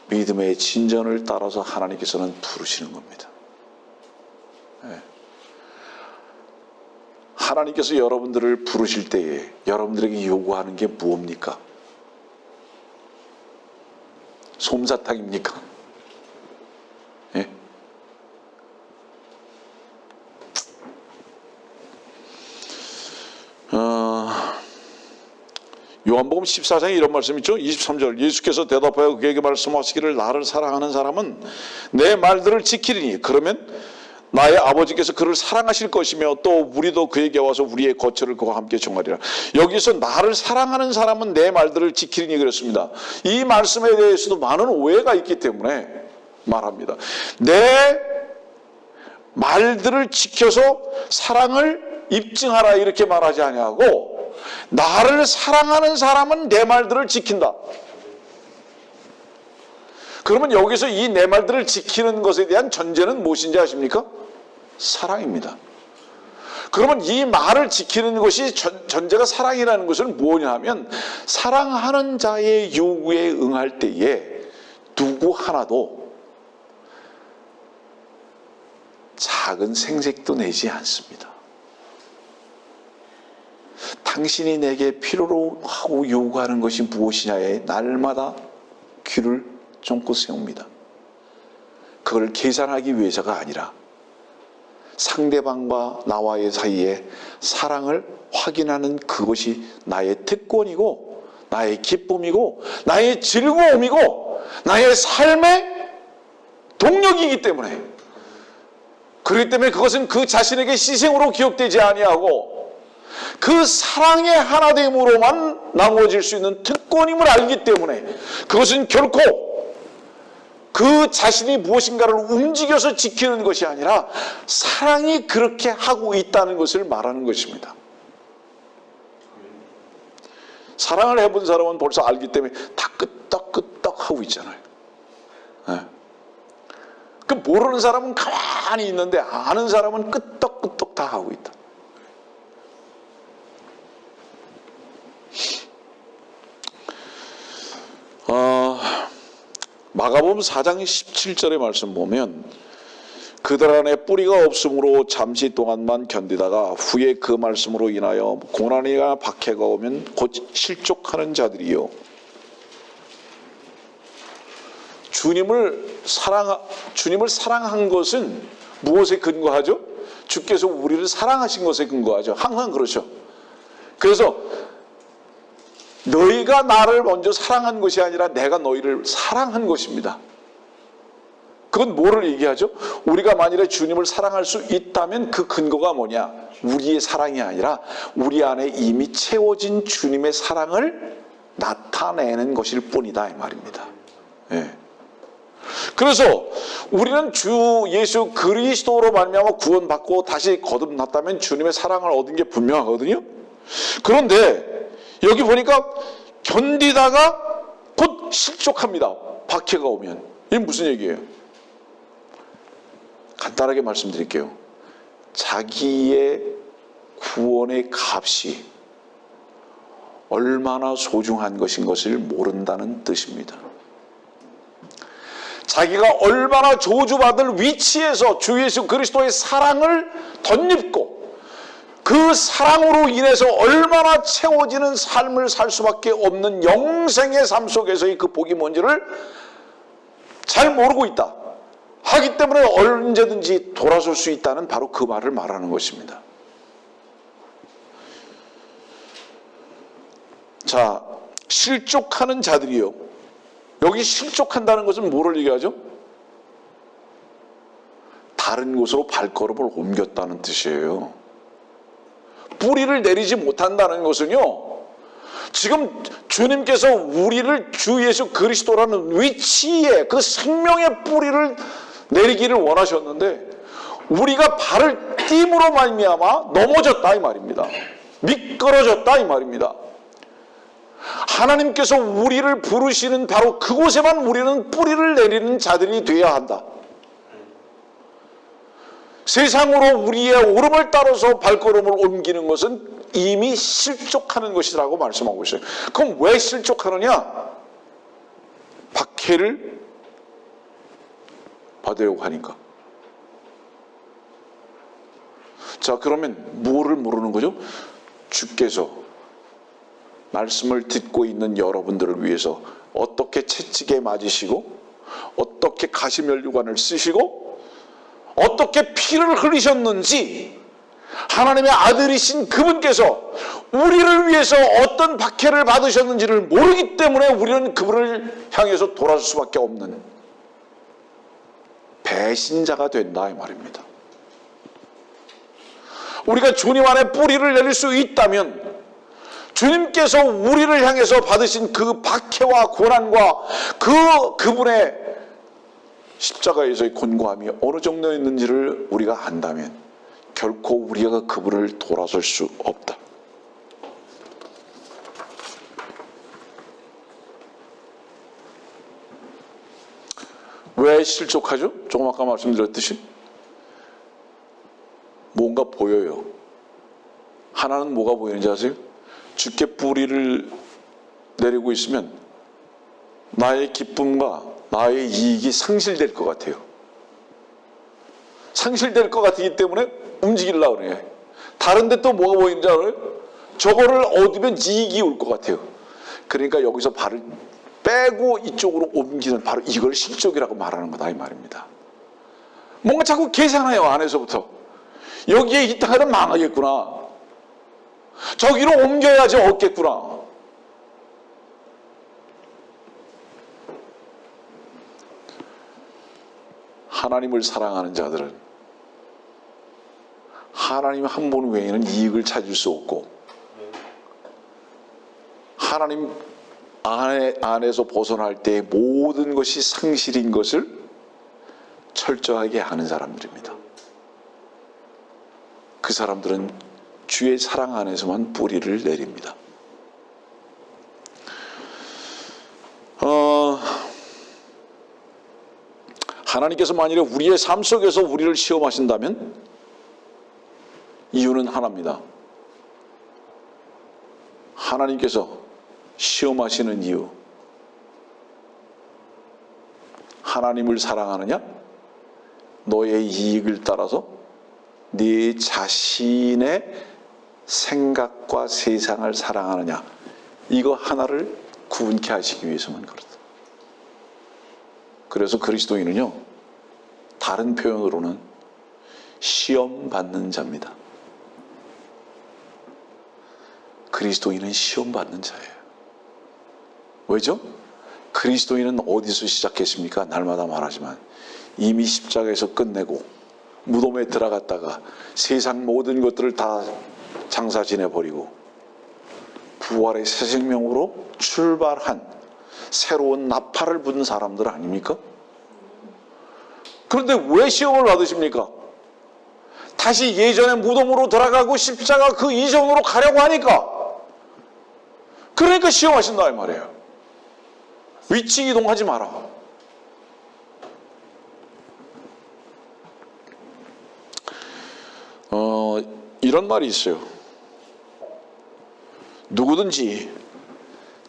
믿음의 진전을 따라서 하나님께서는 부르시는 겁니다. 네. 하나님께서 여러분들을 부르실 때에 여러분들에게 요구하는 게 무엇입니까? 솜사탕입니까? 네? 요한복음 14장에 이런 말씀이 있죠. 23절 예수께서 대답하여 그에게 말씀하시기를 나를 사랑하는 사람은 내 말들을 지키리니 그러면 나의 아버지께서 그를 사랑하실 것이며 또 우리도 그에게 와서 우리의 거처를 그와 함께 정하리라. 여기서 나를 사랑하는 사람은 내 말들을 지키리니 그랬습니다. 이 말씀에 대해서도 많은 오해가 있기 때문에 말합니다. 내 말들을 지켜서 사랑을 입증하라 이렇게 말하지 아니하고 나를 사랑하는 사람은 내 말들을 지킨다. 그러면 여기서 이 내 말들을 지키는 것에 대한 전제는 무엇인지 아십니까? 사랑입니다. 그러면 이 말을 지키는 것이 전제가 사랑이라는 것은 뭐냐 하면 사랑하는 자의 요구에 응할 때에 누구 하나도 작은 생색도 내지 않습니다. 당신이 내게 필요로 하고 요구하는 것이 무엇이냐에 날마다 귀를 쫑긋 세웁니다. 그걸 계산하기 위해서가 아니라 상대방과 나와의 사이에 사랑을 확인하는 그것이 나의 특권이고 나의 기쁨이고 나의 즐거움이고 나의 삶의 동력이기 때문에, 그렇기 때문에 그것은 그 자신에게 희생으로 기억되지 아니하고 그 사랑의 하나됨으로만 나누어질 수 있는 특권임을 알기 때문에, 그것은 결코 그 자신이 무엇인가를 움직여서 지키는 것이 아니라 사랑이 그렇게 하고 있다는 것을 말하는 것입니다. 사랑을 해본 사람은 벌써 알기 때문에 다 끄떡끄떡 하고 있잖아요. 네. 그 모르는 사람은 가만히 있는데 아는 사람은 끄떡끄떡 다 하고 있다. 마가복음 4장 17절의 말씀 보면 그들 안에 뿌리가 없으므로 잠시 동안만 견디다가 후에 그 말씀으로 인하여 고난이나 박해가 오면 곧 실족하는 자들이요. 주님을 사랑한 것은 무엇에 근거하죠? 주께서 우리를 사랑하신 것에 근거하죠. 항상 그렇죠. 그래서 너희가 나를 먼저 사랑한 것이 아니라 내가 너희를 사랑한 것입니다. 그건 뭐를 얘기하죠? 우리가 만일에 주님을 사랑할 수 있다면 그 근거가 뭐냐? 우리의 사랑이 아니라 우리 안에 이미 채워진 주님의 사랑을 나타내는 것일 뿐이다 이 말입니다. 예. 그래서 우리는 주 예수 그리스도로 말미암아 구원받고 다시 거듭났다면 주님의 사랑을 얻은 게 분명하거든요. 그런데 여기 보니까 견디다가 곧 실족합니다. 박해가 오면. 이게 무슨 얘기예요? 간단하게 말씀드릴게요. 자기의 구원의 값이 얼마나 소중한 것인 것을 모른다는 뜻입니다. 자기가 얼마나 저주받을 위치에서 주 예수 그리스도의 사랑을 덧입고 그 사랑으로 인해서 얼마나 채워지는 삶을 살 수밖에 없는 영생의 삶 속에서의 그 복이 뭔지를 잘 모르고 있다 하기 때문에 언제든지 돌아설 수 있다는 바로 그 말을 말하는 것입니다. 자, 실족하는 자들이요. 여기 실족한다는 것은 뭐를 얘기하죠? 다른 곳으로 발걸음을 옮겼다는 뜻이에요. 뿌리를 내리지 못한다는 것은요, 지금 주님께서 우리를 주 예수 그리스도라는 위치에 그 생명의 뿌리를 내리기를 원하셨는데 우리가 발을 띄므로 말미암아 넘어졌다 이 말입니다. 미끄러졌다 이 말입니다. 하나님께서 우리를 부르시는 바로 그곳에만 우리는 뿌리를 내리는 자들이 되어야 한다. 세상으로 우리의 오름을 따라서 발걸음을 옮기는 것은 이미 실족하는 것이라고 말씀하고 있어요. 그럼 왜 실족하느냐? 박해를 받으려고 하니까. 자, 그러면 뭐를 모르는 거죠? 주께서 말씀을 듣고 있는 여러분들을 위해서 어떻게 채찍에 맞으시고 어떻게 가시면류관을 쓰시고 어떻게 피를 흘리셨는지 하나님의 아들이신 그분께서 우리를 위해서 어떤 박해를 받으셨는지를 모르기 때문에 우리는 그분을 향해서 돌아설 수밖에 없는 배신자가 된다 이 말입니다. 우리가 주님 안에 뿌리를 내릴 수 있다면 주님께서 우리를 향해서 받으신 그 박해와 고난과 그분의 십자가에서의 곤고함이 어느 정도였는지를 우리가 안다면 결코 우리가 그분을 돌아설 수 없다. 왜 실족하죠? 조금 아까 말씀드렸듯이 뭔가 보여요. 하나는 뭐가 보이는지 아세요? 주께 뿌리를 내리고 있으면 나의 기쁨과 나의 이익이 상실될 것 같아요. 상실될 것 같기 때문에 움직이려고 그래요. 다른 데 또 뭐가 보이는지 알아요? 저거를 얻으면 이익이 올 것 같아요. 그러니까 여기서 발을 빼고 이쪽으로 옮기는 바로 이걸 실족이라고 말하는 거다 이 말입니다. 뭔가 자꾸 계산해요. 안에서부터. 여기에 이 땅은 망하겠구나. 저기로 옮겨야지 없겠구나. 하나님을 사랑하는 자들은 하나님 한 분 외에는 이익을 찾을 수 없고, 하나님 안에서 벗어날 때 모든 것이 상실인 것을 철저하게 아는 사람들입니다. 그 사람들은 주의 사랑 안에서만 뿌리를 내립니다. 하나님께서 만일에 우리의 삶 속에서 우리를 시험하신다면 이유는 하나입니다. 하나님께서 시험하시는 이유, 하나님을 사랑하느냐, 너의 이익을 따라서 네 자신의 생각과 세상을 사랑하느냐, 이거 하나를 구분케 하시기 위해서만 그렇다. 그래서 그리스도인은요, 다른 표현으로는 시험 받는 자입니다. 그리스도인은 시험 받는 자예요. 왜죠? 그리스도인은 어디서 시작했습니까? 날마다 말하지만 이미 십자가에서 끝내고 무덤에 들어갔다가 세상 모든 것들을 다 장사 지내버리고 부활의 새 생명으로 출발한 새로운 나팔을 부는 사람들 아닙니까? 그런데 왜 시험을 받으십니까? 다시 예전의 무덤으로 들어가고 십자가 그 이전으로 가려고 하니까. 그러니까 시험하신다 이 말이에요. 위치 이동하지 마라. 이런 말이 있어요. 누구든지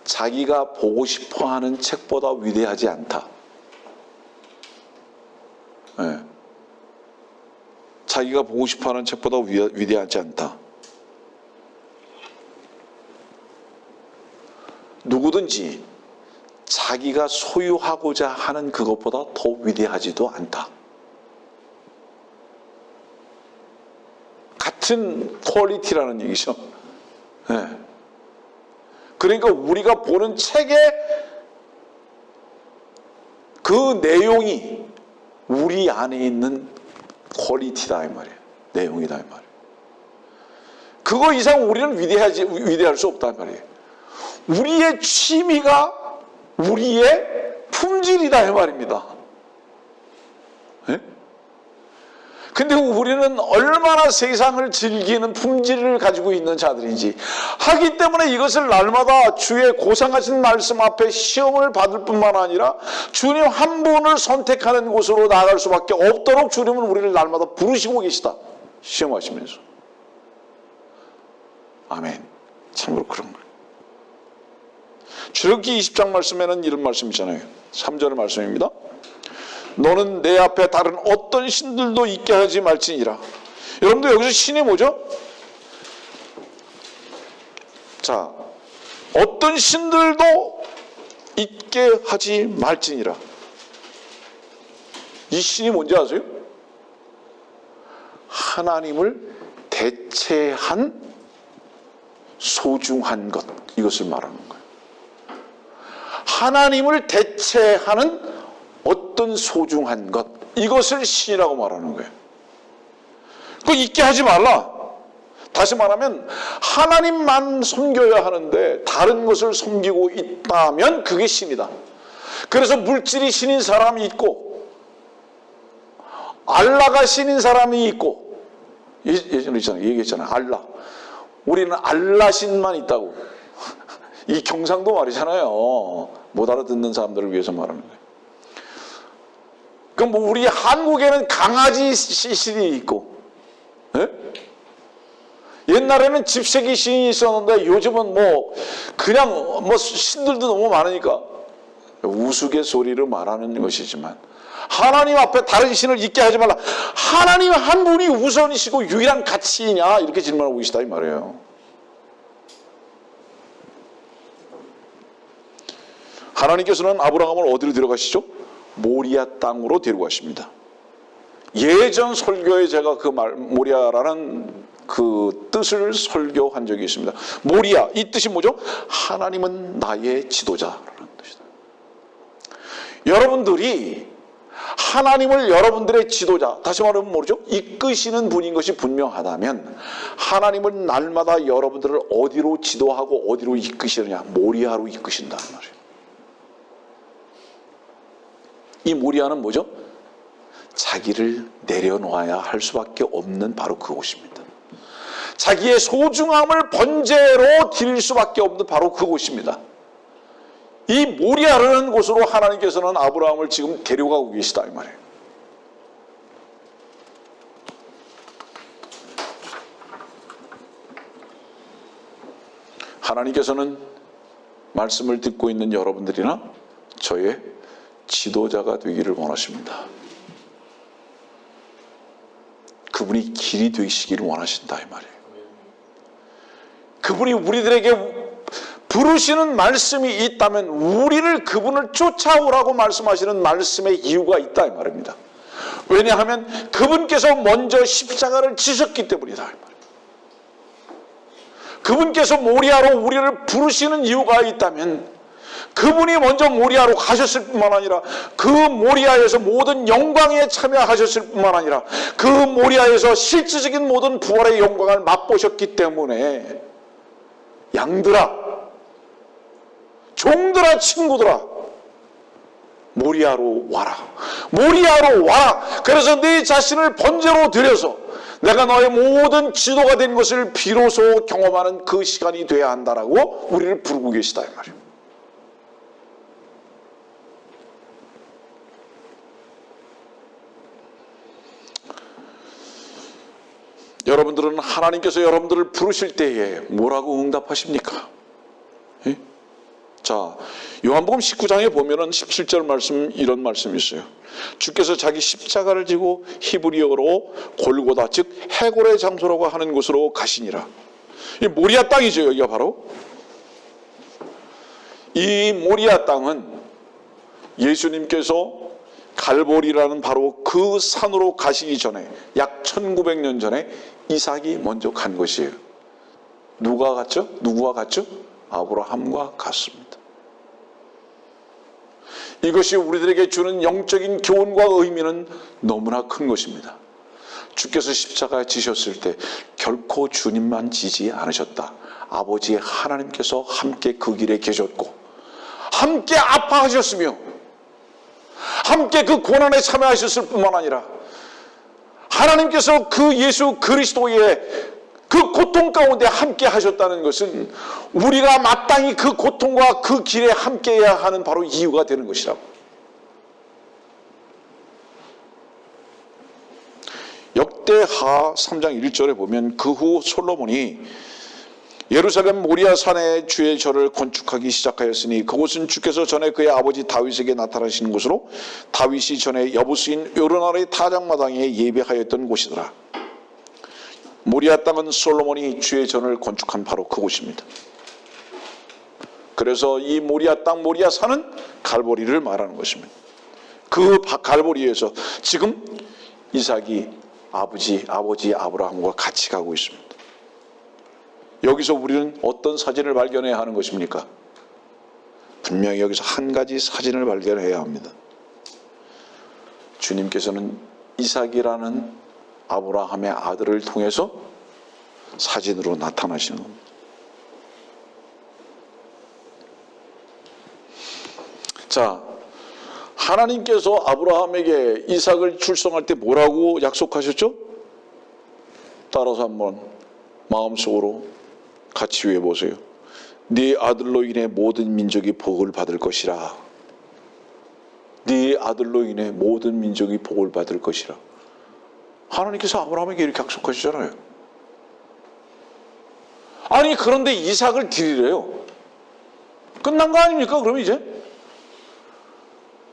자기가 보고 싶어하는 책보다 위대하지 않다. 네. 자기가 보고 싶어하는 책보다 위대하지 않다. 누구든지 자기가 소유하고자 하는 그것보다 더 위대하지도 않다. 같은 퀄리티라는 얘기죠. 네. 그러니까 우리가 보는 책의 그 내용이 우리 안에 있는 퀄리티다 이 말이에요. 내용이다 이 말이에요. 그거 이상 우리는 위대할 수 없다 이 말이에요. 우리의 취미가 우리의 품질이다 이 말입니다. 네? 근데 우리는 얼마나 세상을 즐기는 품질을 가지고 있는 자들인지 하기 때문에 이것을 날마다 주의 고상하신 말씀 앞에 시험을 받을 뿐만 아니라 주님 한 분을 선택하는 곳으로 나아갈 수밖에 없도록 주님은 우리를 날마다 부르시고 계시다. 시험하시면서. 아멘. 참으로 그런 거예요. 출애굽기 20장 말씀에는 이런 말씀 있잖아요. 3절의 말씀입니다. 너는 내 앞에 다른 어떤 신들도 있게 하지 말지니라. 여러분들 여기서 신이 뭐죠? 자, 어떤 신들도 있게 하지 말지니라. 이 신이 뭔지 아세요? 하나님을 대체한 소중한 것, 이것을 말하는 거예요. 하나님을 대체하는 어떤 소중한 것, 이것을 신이라고 말하는 거예요. 그거 잊게 하지 말라. 다시 말하면 하나님만 섬겨야 하는데 다른 것을 섬기고 있다면 그게 신이다. 그래서 물질이 신인 사람이 있고 알라가 신인 사람이 있고, 예전에 얘기했잖아요. 알라. 우리는 알라신만 있다고. 이 경상도 말이잖아요. 못 알아듣는 사람들을 위해서 말하는 거예요. 그럼 뭐 우리 한국에는 강아지 신이 있고, 예? 옛날에는 집세기 신이 있었는데 요즘은 뭐 그냥 뭐 신들도 너무 많으니까 우스갯소리를 말하는 것이지만 하나님 앞에 다른 신을 있게 하지 말라. 하나님 한 분이 우선이시고 유일한 가치이냐, 이렇게 질문하고 계시다 이 말이에요. 하나님께서는 아브라함을 어디로 데려가시죠? 모리아 땅으로 데려가십니다. 예전 설교에 제가 그 모리아라는 그 뜻을 설교한 적이 있습니다. 모리아, 이 뜻이 뭐죠? 하나님은 나의 지도자라는 뜻이다. 여러분들이 하나님을 여러분들의 지도자, 다시 말하면 뭐죠? 이끄시는 분인 것이 분명하다면 하나님은 날마다 여러분들을 어디로 지도하고 어디로 이끄시느냐? 모리아로 이끄신다는 말이에요. 이 모리아는 뭐죠? 자기를 내려놓아야 할 수밖에 없는 바로 그곳입니다. 자기의 소중함을 번제로 드릴 수밖에 없는 바로 그곳입니다. 이 모리아라는 곳으로 하나님께서는 아브라함을 지금 데려가고 계시다 이 말이에요. 하나님께서는 말씀을 듣고 있는 여러분들이나 저의 지도자가 되기를 원하십니다. 그분이 길이 되시기를 원하신다 이 말이에요. 그분이 우리들에게 부르시는 말씀이 있다면 우리를 그분을 쫓아오라고 말씀하시는 말씀의 이유가 있다 이 말입니다. 왜냐하면 그분께서 먼저 십자가를 지셨기 때문이다 이 말입니다. 그분께서 모리아로 우리를 부르시는 이유가 있다면 그분이 먼저 모리아로 가셨을 뿐만 아니라 그 모리아에서 모든 영광에 참여하셨을 뿐만 아니라 그 모리아에서 실질적인 모든 부활의 영광을 맛보셨기 때문에 양들아, 종들아, 친구들아, 모리아로 와라. 모리아로 와라. 그래서 네 자신을 번제로 드려서 내가 너의 모든 지도가 된 것을 비로소 경험하는 그 시간이 돼야 한다라고 우리를 부르고 계시다 이 말이에요. 여러분들은 하나님께서 여러분들을 부르실 때에 뭐라고 응답하십니까? 예? 자, 요한복음 19장에 보면은 17절 말씀 이런 말씀이 있어요. 주께서 자기 십자가를 지고 히브리어로 골고다 즉 해골의 장소라고 하는 곳으로 가시니라. 이 모리아 땅이죠. 여기가 바로 이 모리아 땅은 예수님께서 갈보리라는 바로 그 산으로 가시기 전에 약 1900년 전에 이삭이 먼저 간 것이에요. 누가 갔죠? 누구와 갔죠? 아브라함과 갔습니다. 이것이 우리들에게 주는 영적인 교훈과 의미는 너무나 큰 것입니다. 주께서 십자가에 지셨을 때 결코 주님만 지지 않으셨다. 아버지 하나님께서 함께 그 길에 계셨고 함께 아파하셨으며 함께 그 고난에 참여하셨을 뿐만 아니라 하나님께서 그 예수 그리스도의 그 고통 가운데 함께 하셨다는 것은 우리가 마땅히 그 고통과 그 길에 함께해야 하는 바로 이유가 되는 것이라고. 역대하 3장 1절에 보면 그 후 솔로몬이 예루살렘 모리아 산에 주의 절을 건축하기 시작하였으니 그곳은 주께서 전에 그의 아버지 다윗에게 나타나시는 곳으로 다윗이 전에 여부수인 요르단의 타작마당에 예배하였던 곳이더라. 모리아 땅은 솔로몬이 주의 전을 건축한 바로 그곳입니다. 그래서 이 모리아 땅 모리아 산은 갈보리를 말하는 것입니다. 그 갈보리에서 지금 이삭이 아버지 아브라함과 같이 가고 있습니다. 여기서 우리는 어떤 사진을 발견해야 하는 것입니까? 분명히 여기서 한 가지 사진을 발견해야 합니다. 주님께서는 이삭이라는 아브라함의 아들을 통해서 사진으로 나타나시는 겁니다. 자, 하나님께서 아브라함에게 이삭을 출생할 때 뭐라고 약속하셨죠? 따라서 한번 마음속으로 같이 외워보세요. 네 아들로 인해 모든 민족이 복을 받을 것이라. 네 아들로 인해 모든 민족이 복을 받을 것이라. 하나님께서 아브라함에게 이렇게 약속하시잖아요. 아니 그런데 이삭을 드리래요. 끝난 거 아닙니까? 그럼 이제?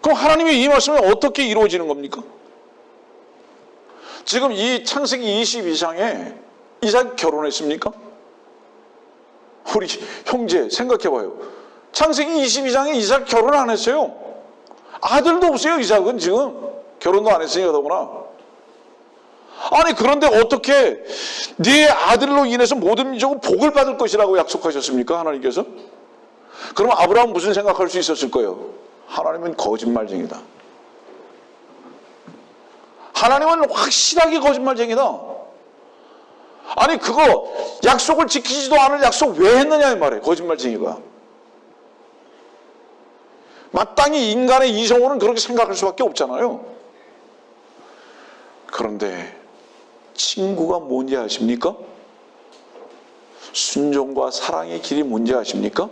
그럼 하나님의 이 말씀이 어떻게 이루어지는 겁니까? 지금 이 창세기 22장에 이삭 결혼했습니까? 우리 형제 생각해봐요. 창세기 22장에 이삭 결혼 안 했어요. 아들도 없어요. 이삭은 지금 결혼도 안 했으니까 더구나. 아니 그런데 어떻게 네 아들로 인해서 모든 민족은 복을 받을 것이라고 약속하셨습니까? 하나님께서? 그럼 아브라함은 무슨 생각할 수 있었을 거예요? 하나님은 거짓말쟁이다. 하나님은 확실하게 거짓말쟁이다. 아니 그거 약속을 지키지도 않을 약속 왜 했느냐 이 말이에요. 거짓말쟁이가. 마땅히 인간의 이성으로는 그렇게 생각할 수밖에 없잖아요. 그런데 친구가 뭔지 아십니까? 순종과 사랑의 길이 뭔지 아십니까?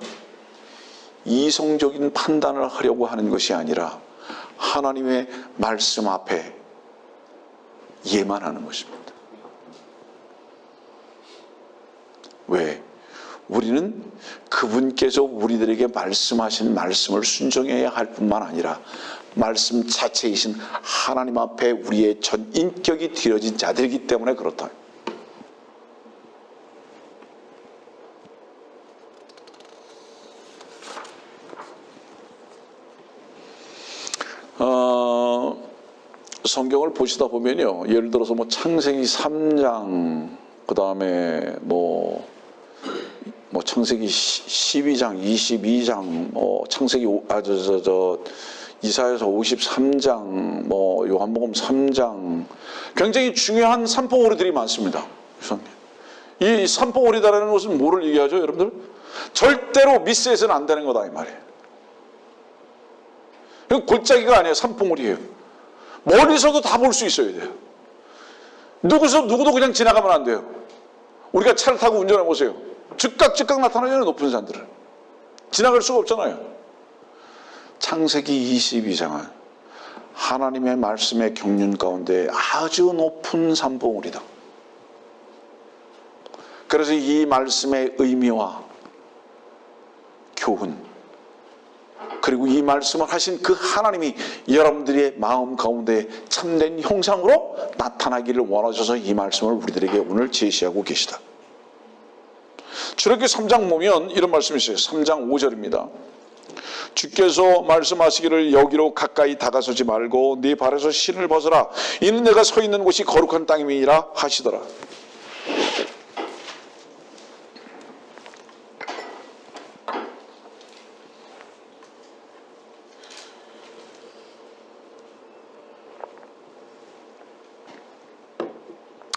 이성적인 판단을 하려고 하는 것이 아니라 하나님의 말씀 앞에 예만하는 것입니다. 왜? 우리는 그분께서 우리들에게 말씀하신 말씀을 순종해야 할 뿐만 아니라 말씀 자체이신 하나님 앞에 우리의 전 인격이 드려진 자들이기 때문에 그렇다. 성경을 보시다 보면요, 예를 들어서 뭐 창세기 3장, 그 다음에 뭐 창세기 12장, 22장, 창세기 이사야서 53장, 요한복음 3장, 굉장히 중요한 산봉우리들이 많습니다. 이 산봉우리다라는 것은 뭐를 얘기하죠, 여러분들? 절대로 미스해서는 안 되는 거다 이 말이에요. 이건 골짜기가 아니에요, 산봉우리예요. 멀리서도 다 볼 수 있어야 돼요. 누구도 그냥 지나가면 안 돼요. 우리가 차를 타고 운전해 보세요. 즉각 나타나잖아요, 높은 산들을. 지나갈 수가 없잖아요. 창세기 22장은 하나님의 말씀의 경륜 가운데 아주 높은 산봉우리다. 그래서 이 말씀의 의미와 교훈, 그리고 이 말씀을 하신 그 하나님이 여러분들의 마음 가운데 참된 형상으로 나타나기를 원하셔서 이 말씀을 우리들에게 오늘 제시하고 계시다. 출애굽기 3장 보면 이런 말씀이 있어요. 3장 5절입니다. 주께서 말씀하시기를 여기로 가까이 다가서지 말고 네 발에서 신을 벗어라. 이는 내가 서 있는 곳이 거룩한 땅임이니라 하시더라.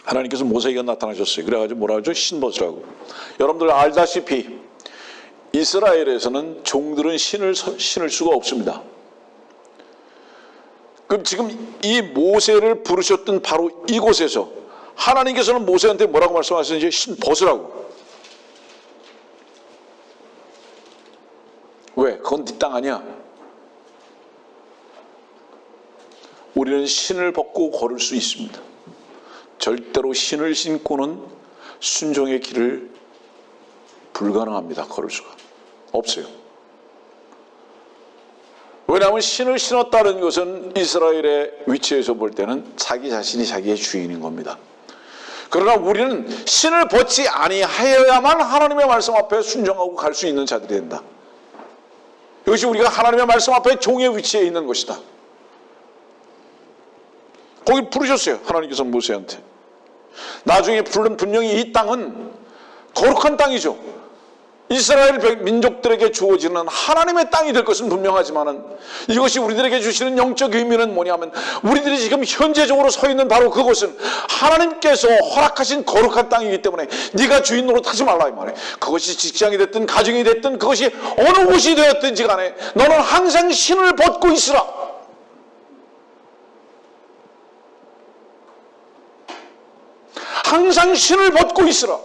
하나님께서 모세에게 나타나셨어요. 그래가지고 뭐라 하죠? 신 벗으라고. 여러분들 알다시피 이스라엘에서는 종들은 신을 수가 없습니다. 그럼 지금 이 모세를 부르셨던 바로 이곳에서 하나님께서는 모세한테 뭐라고 말씀하셨는지 신 벗으라고. 왜? 그건 네 땅 아니야. 우리는 신을 벗고 걸을 수 있습니다. 절대로 신을 신고는 순종의 길을 불가능합니다. 걸을 수가 없어요. 왜냐하면 신을 신었다는 것은 이스라엘의 위치에서 볼 때는 자기 자신이 자기의 주인인 겁니다. 그러나 우리는 신을 벗지 아니하여야만 하나님의 말씀 앞에 순종하고 갈 수 있는 자들이 된다. 이것이 우리가 하나님의 말씀 앞에 종의 위치에 있는 것이다. 거기 부르셨어요. 하나님께서 모세한테. 나중에 부른 분명히 이 땅은 거룩한 땅이죠. 이스라엘 민족들에게 주어지는 하나님의 땅이 될 것은 분명하지만은 이것이 우리들에게 주시는 영적 의미는 뭐냐면 우리들이 지금 현재적으로 서 있는 바로 그곳은 하나님께서 허락하신 거룩한 땅이기 때문에 네가 주인 노릇하지 말라 이 말이에요. 그것이 직장이 됐든 가정이 됐든 그것이 어느 곳이 되었든지 간에 너는 항상 신을 벗고 있으라. 항상 신을 벗고 있으라.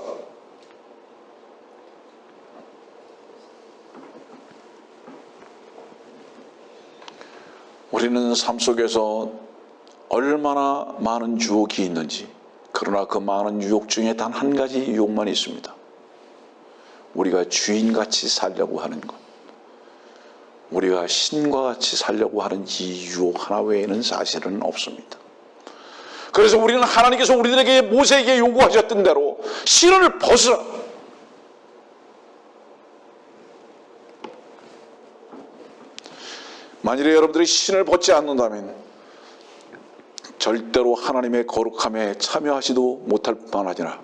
우리는 삶 속에서 얼마나 많은 유혹이 있는지, 그러나 그 많은 유혹 중에 단 한 가지 유혹만 있습니다. 우리가 주인같이 살려고 하는 것, 우리가 신과 같이 살려고 하는 이 유혹 하나 외에는 사실은 없습니다. 그래서 우리는 하나님께서 우리들에게 모세에게 요구하셨던 대로 신을 벗으라. 만일에 여러분들이 신을 벗지 않는다면 절대로 하나님의 거룩함에 참여하지도 못할 뿐만 아니라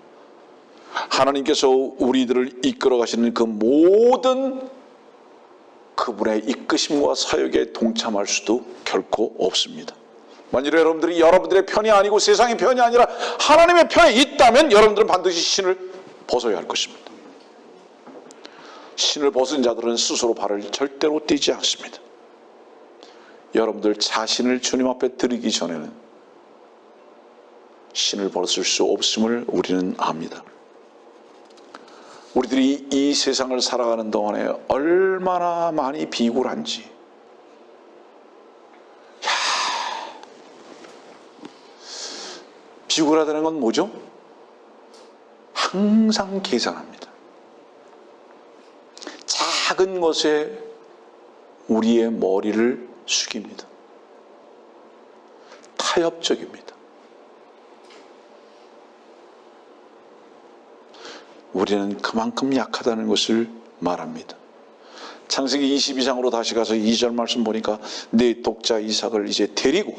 하나님께서 우리들을 이끌어 가시는 그 모든 그분의 이끄심과 사역에 동참할 수도 결코 없습니다. 만일 여러분들이 여러분들의 편이 아니고 세상의 편이 아니라 하나님의 편에 있다면 여러분들은 반드시 신을 벗어야 할 것입니다. 신을 벗은 자들은 스스로 발을 절대로 떼지 않습니다. 여러분들 자신을 주님 앞에 드리기 전에는 신을 벗을 수 없음을 우리는 압니다. 우리들이 이 세상을 살아가는 동안에 얼마나 많이 비굴한지, 비굴하다는 건 뭐죠? 항상 계산합니다. 작은 것에 우리의 머리를 숙입니다. 타협적입니다. 우리는 그만큼 약하다는 것을 말합니다. 창세기 22장으로 다시 가서 2절 말씀 보니까 내 독자 이삭을 이제 데리고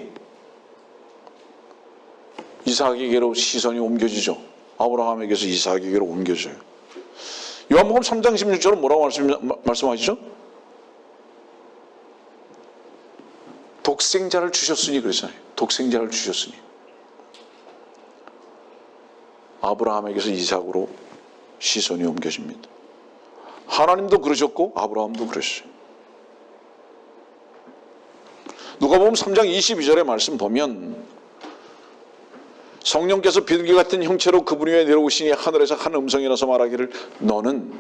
이삭에게로 시선이 옮겨지죠. 아브라함에게서 이삭에게로 옮겨져요. 요한복음 3장 16절은 뭐라고 말씀하시죠? 독생자를 주셨으니 그랬잖아요. 독생자를 주셨으니. 아브라함에게서 이삭으로 시선이 옮겨집니다. 하나님도 그러셨고 아브라함도 그랬어요. 누가복음 3장 22절의 말씀 보면 성령께서 비둘기 같은 형체로 그분 위에 내려오시니 하늘에서 한 음성이 나서 말하기를 너는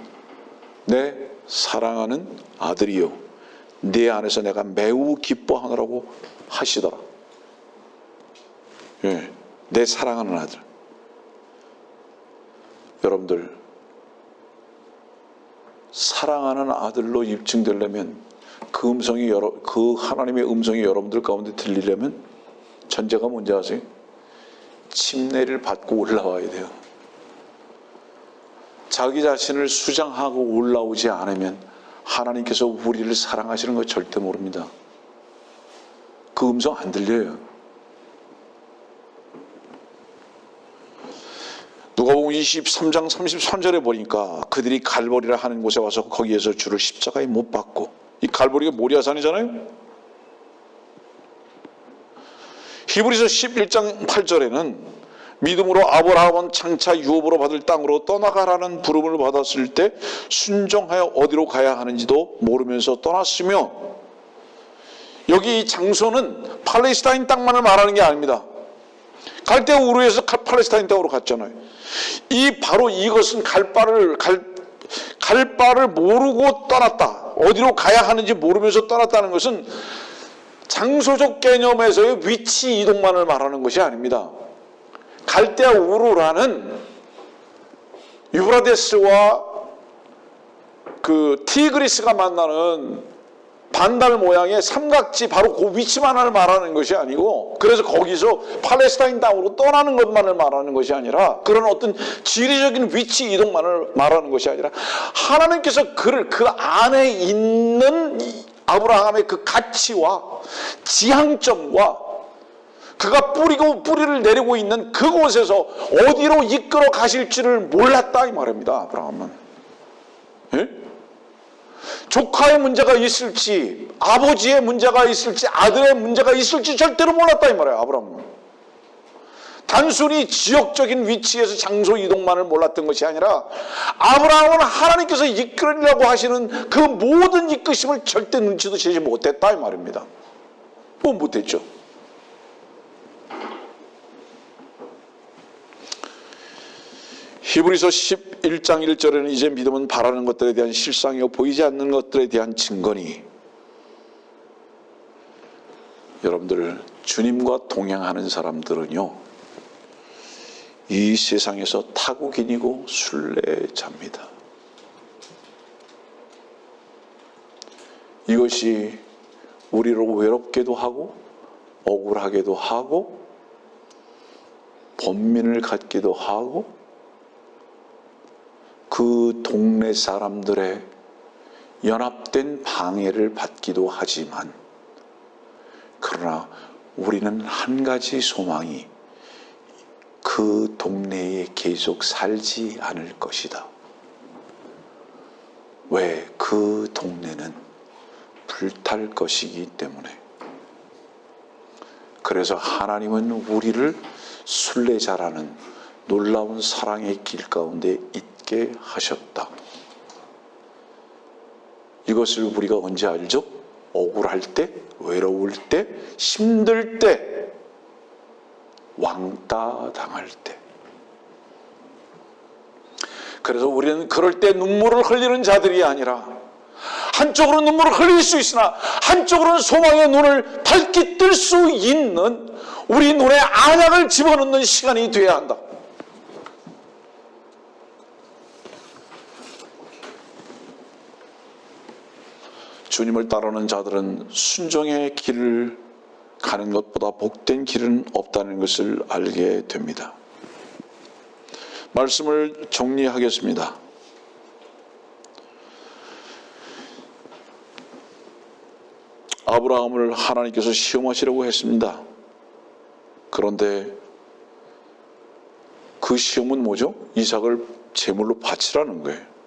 내 사랑하는 아들이요 네 안에서 내가 매우 기뻐하노라고 하시더라. 예, 내 사랑하는 아들. 여러분들 사랑하는 아들로 입증되려면 그 음성이 그 하나님의 음성이 여러분들 가운데 들리려면 전제가 뭔지 아세요? 침례를 받고 올라와야 돼요. 자기 자신을 수장하고 올라오지 않으면 하나님께서 우리를 사랑하시는 거 절대 모릅니다. 그 음성 안 들려요. 누가복음 23장 33절에 보니까 그들이 갈보리라 하는 곳에 와서 거기에서 주를 십자가에 못 박고, 이 갈보리가 모리아산이잖아요. 히브리서 11장 8절에는 믿음으로 아브라함은 장차 유업으로 받을 땅으로 떠나가라는 부름을 받았을 때 순종하여 어디로 가야 하는지도 모르면서 떠났으며, 여기 이 장소는 팔레스타인 땅만을 말하는 게 아닙니다. 갈대아 우르에서 팔레스타인 땅으로 갔잖아요. 바로 이것은 갈 바를 모르고 떠났다. 어디로 가야 하는지 모르면서 떠났다는 것은 장소적 개념에서의 위치 이동만을 말하는 것이 아닙니다. 갈대아 우르라는 유브라데스와 그 티그리스가 만나는 반달 모양의 삼각지 바로 그 위치만을 말하는 것이 아니고, 그래서 거기서 팔레스타인 땅으로 떠나는 것만을 말하는 것이 아니라, 그런 어떤 지리적인 위치 이동만을 말하는 것이 아니라 하나님께서 그를 그 안에 있는 아브라함의 그 가치와 지향점과 그가 뿌리를 내리고 있는 그곳에서 어디로 이끌어 가실지를 몰랐다 이 말입니다. 아브라함은. 예? 조카의 문제가 있을지, 아버지의 문제가 있을지, 아들의 문제가 있을지 절대로 몰랐다 이 말이에요. 아브라함은. 단순히 지역적인 위치에서 장소 이동만을 몰랐던 것이 아니라 아브라함은 하나님께서 이끌으려고 하시는 그 모든 이끄심을 절대 눈치도 채지 못했다 이 말입니다. 뭐 못했죠. 히브리서 11장 1절에는 이제 믿음은 바라는 것들에 대한 실상이요 보이지 않는 것들에 대한 증거니, 여러분들 주님과 동행하는 사람들은요 이 세상에서 타국인이고 순례자입니다. 이것이 우리를 외롭게도 하고 억울하게도 하고 번민을 갖기도 하고 그 동네 사람들의 연합된 방해를 받기도 하지만, 그러나 우리는 한 가지 소망이 그 동네에 계속 살지 않을 것이다. 왜? 그 동네는 불탈 것이기 때문에. 그래서 하나님은 우리를 순례자라는 놀라운 사랑의 길 가운데 있게 하셨다. 이것을 우리가 언제 알죠? 억울할 때, 외로울 때, 힘들 때, 왕따 당할 때. 그래서 우리는 그럴 때 눈물을 흘리는 자들이 아니라 한쪽으로는 눈물을 흘릴 수 있으나 한쪽으로는 소망의 눈을 밝게 뜰 수 있는 우리 눈에 안약을 집어넣는 시간이 되어야 한다. 주님을 따르는 자들은 순종의 길을 가는 것보다 복된 길은 없다는 것을 알게 됩니다. 말씀을 정리하겠습니다. 아브라함을 하나님께서 시험하시려고 했습니다. 그런데 그 시험은 뭐죠? 이삭을 제물로 바치라는 거예요.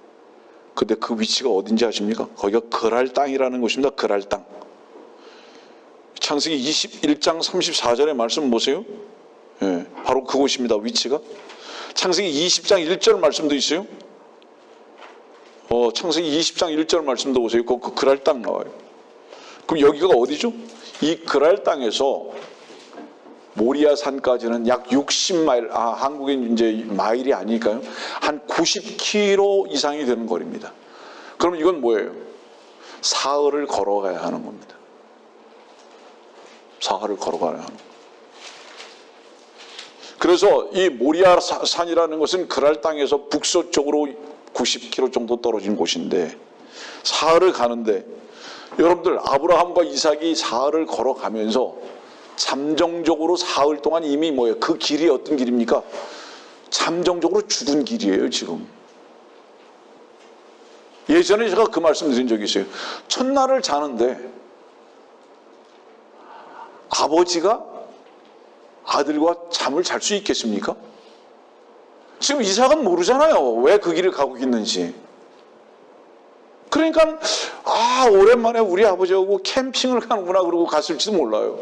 근데 그 위치가 어딘지 아십니까? 거기가 그랄 땅이라는 곳입니다. 그랄 땅. 창세기 21장 34절의 말씀 보세요. 예, 바로 그곳입니다. 위치가. 창세기 20장 1절 말씀도 있어요. 창세기 20장 1절 말씀도 보세요. 그 그랄 땅 나와요. 그럼 여기가 어디죠? 이 그랄 땅에서 모리아 산까지는 약 60마일, 한국인 이제 마일이 아닐까요? 한 90km 이상이 되는 거리입니다. 그럼 이건 뭐예요? 사흘을 걸어가야 하는 겁니다. 사흘을 걸어가야 하는 겁니다. 그래서 이 모리아 산이라는 것은 그랄 땅에서 북서쪽으로 90km 정도 떨어진 곳인데 사흘을 가는데 여러분들 아브라함과 이삭이 사흘을 걸어가면서 잠정적으로 사흘 동안 이미 뭐예요? 그 길이 어떤 길입니까? 잠정적으로 죽은 길이에요 지금. 예전에 제가 그 말씀 드린 적이 있어요. 첫날을 자는데 아버지가 아들과 잠을 잘 수 있겠습니까? 지금 이삭은 모르잖아요. 왜 그 길을 가고 있는지. 그러니까 오랜만에 우리 아버지하고 캠핑을 가는구나 그러고 갔을지도 몰라요.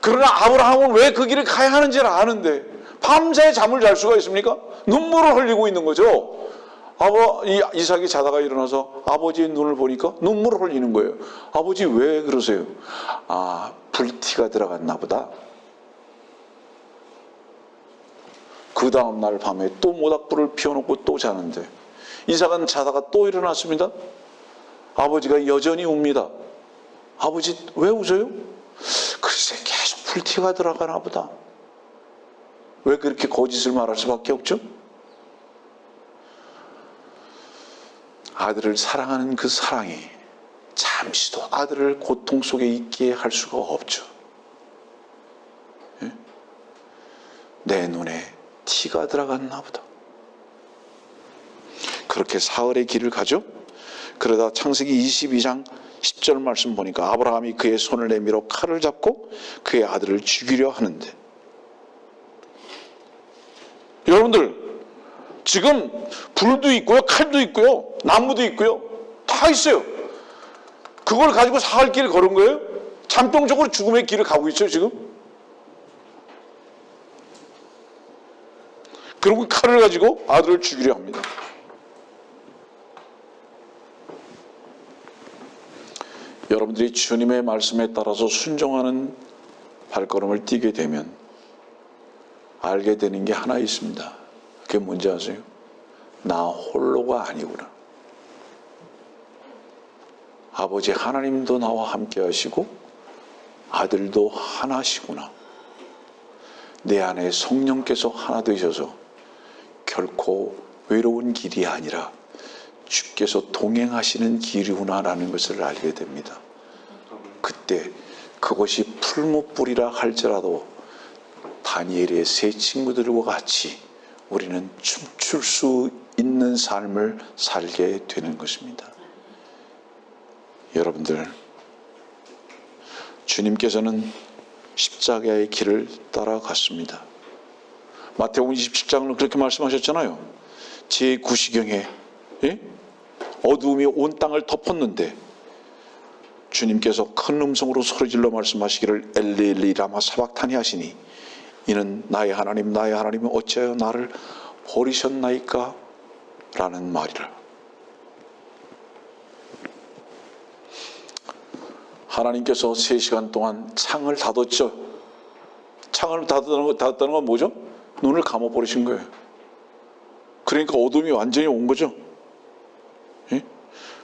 그러나 아브라함은 왜 그 길을 가야 하는지를 아는데 밤새 잠을 잘 수가 있습니까? 눈물을 흘리고 있는 거죠. 이삭이 자다가 일어나서 아버지의 눈을 보니까 눈물을 흘리는 거예요. 아버지 왜 그러세요? 불티가 들어갔나 보다. 그 다음날 밤에 또 모닥불을 피워놓고 또 자는데 이삭은 자다가 또 일어났습니다. 아버지가 여전히 웁니다. 아버지 왜 우세요? 글쎄 계속 불티가 들어가나 보다. 왜 그렇게 거짓을 말할 수밖에 없죠? 아들을 사랑하는 그 사랑이 잠시도 아들을 고통 속에 있게 할 수가 없죠. 예? 내 눈에 티가 들어갔나 보다. 그렇게 사흘의 길을 가죠. 그러다 창세기 22장 10절 말씀 보니까 아브라함이 그의 손을 내밀어 칼을 잡고 그의 아들을 죽이려 하는데, 여러분들 지금 불도 있고요, 칼도 있고요, 나무도 있고요, 다 있어요. 그걸 가지고 사흘 길을 걸은 거예요? 잠동적으로 죽음의 길을 가고 있어요 지금. 그리고 칼을 가지고 아들을 죽이려 합니다. 여러분들이 주님의 말씀에 따라서 순종하는 발걸음을 띄게 되면 알게 되는 게 하나 있습니다. 그게 뭔지 아세요? 나 홀로가 아니구나. 아버지 하나님도 나와 함께 하시고 아들도 하나시구나. 내 안에 성령께서 하나 되셔서 결코 외로운 길이 아니라 주께서 동행하시는 길이구나라는 것을 알게 됩니다. 그때 그것이 풀무불이라 할지라도 다니엘의 세 친구들과 같이 우리는 춤출 수 있는 삶을 살게 되는 것입니다. 여러분들, 주님께서는 십자가의 길을 따라갔습니다. 마태복음 27장은 그렇게 말씀하셨잖아요. 제9시경에 어두움이 온 땅을 덮었는데 주님께서 큰 음성으로 소리질러 말씀하시기를 엘리 엘리 라마 사박타니 하시니 이는 나의 하나님 나의 하나님이 어찌하여 나를 버리셨나이까 라는 말이라. 하나님께서 3시간 동안 창을 닫았죠. 창을 닫았다는 건 뭐죠? 눈을 감아버리신 거예요. 그러니까 어둠이 완전히 온 거죠.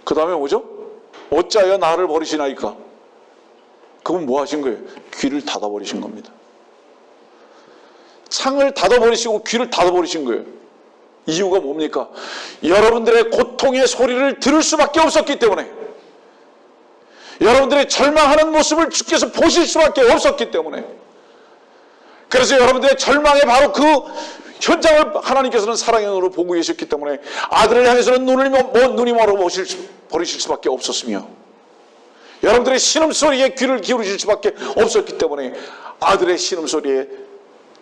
그 다음에 뭐죠? 어찌하여 나를 버리시나이까? 그건 뭐 하신 거예요? 귀를 닫아버리신 겁니다. 창을 닫아버리시고 귀를 닫아버리신 거예요. 이유가 뭡니까? 여러분들의 고통의 소리를 들을 수밖에 없었기 때문에, 여러분들의 절망하는 모습을 주께서 보실 수밖에 없었기 때문에, 그래서 여러분들의 절망의 바로 그 현장을 하나님께서는 사랑의 눈으로 보고 계셨기 때문에 아들을 향해서는 눈이 멀어 버리실 수밖에 없었으며, 여러분들의 신음소리에 귀를 기울이실 수밖에 없었기 때문에 아들의 신음소리에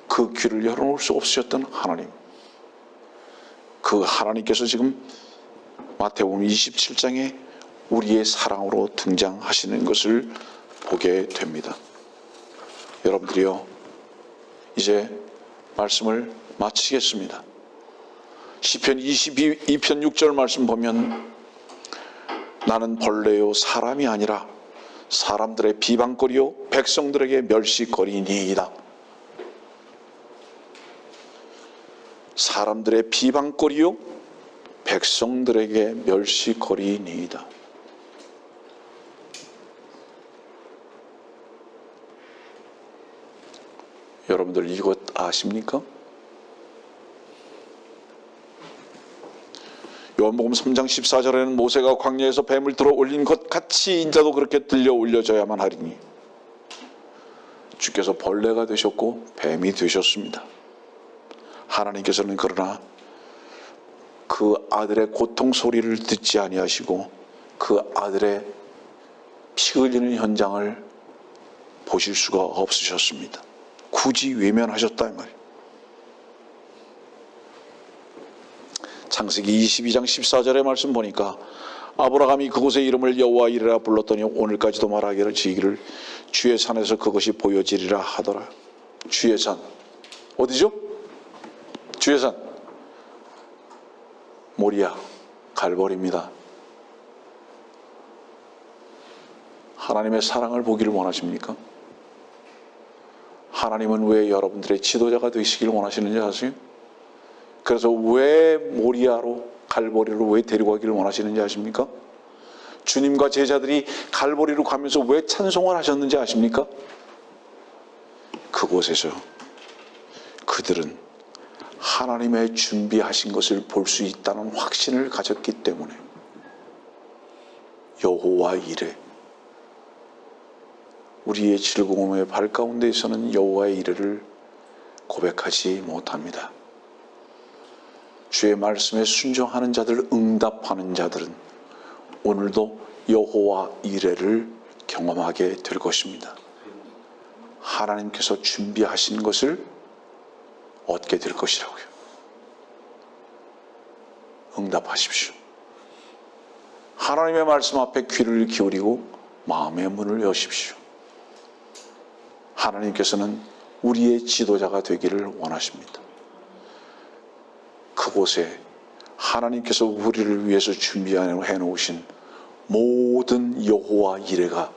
그 귀를 열어놓을 수 없으셨던 하나님, 그 하나님께서 지금 마태복음 27장에 우리의 사랑으로 등장하시는 것을 보게 됩니다. 여러분들이요, 이제 말씀을 마치겠습니다. 시편 22편 6절 말씀 보면 나는 벌레요 사람이 아니라 사람들의 비방거리요 백성들에게 멸시거리니이다. 사람들의 비방거리요 백성들에게 멸시거리니이다. 여러분들 이것 아십니까? 요한복음 3장 14절에는 모세가 광야에서 뱀을 들어 올린 것 같이 인자도 그렇게 들려 올려져야만 하리니, 주께서 벌레가 되셨고 뱀이 되셨습니다. 하나님께서는 그러나 그 아들의 고통 소리를 듣지 아니하시고 그 아들의 피 흘리는 현장을 보실 수가 없으셨습니다. 굳이 외면하셨다 이 말이에요. 창세기 22장 14절의 말씀 보니까 아브라함이 그곳의 이름을 여호와 이레라 불렀더니 오늘까지도 말하기를 지기를 주의 산에서 그것이 보여지리라 하더라. 주의 산 어디죠? 주의 산 모리아 갈보리입니다. 하나님의 사랑을 보기를 원하십니까? 하나님은 왜 여러분들의 지도자가 되시기를 원하시는지 아세요? 그래서 왜 모리아로 갈보리로 왜 데리고 가기를 원하시는지 아십니까? 주님과 제자들이 갈보리로 가면서 왜 찬송을 하셨는지 아십니까? 그곳에서 그들은 하나님의 준비하신 것을 볼 수 있다는 확신을 가졌기 때문에 여호와 이레, 우리의 즐거움의 발 가운데에서는 여호와의 이레를 고백하지 못합니다. 주의 말씀에 순종하는 자들, 응답하는 자들은 오늘도 여호와 이레를 경험하게 될 것입니다. 하나님께서 준비하신 것을 얻게 될 것이라고요. 응답하십시오. 하나님의 말씀 앞에 귀를 기울이고 마음의 문을 여십시오. 하나님께서는 우리의 지도자가 되기를 원하십니다. 그곳에 하나님께서 우리를 위해서 준비해 놓으신 모든 여호와 이레가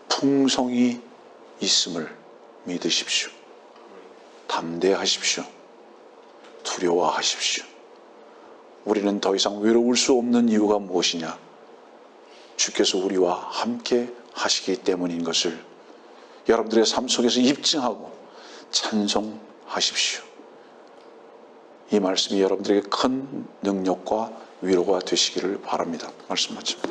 풍성히 있음을 믿으십시오. 담대하십시오. 두려워하십시오. 우리는 더 이상 외로울 수 없는 이유가 무엇이냐? 주께서 우리와 함께 하시기 때문인 것을 여러분들의 삶 속에서 입증하고 찬송하십시오. 이 말씀이 여러분들에게 큰 능력과 위로가 되시기를 바랍니다. 말씀 마칩니다.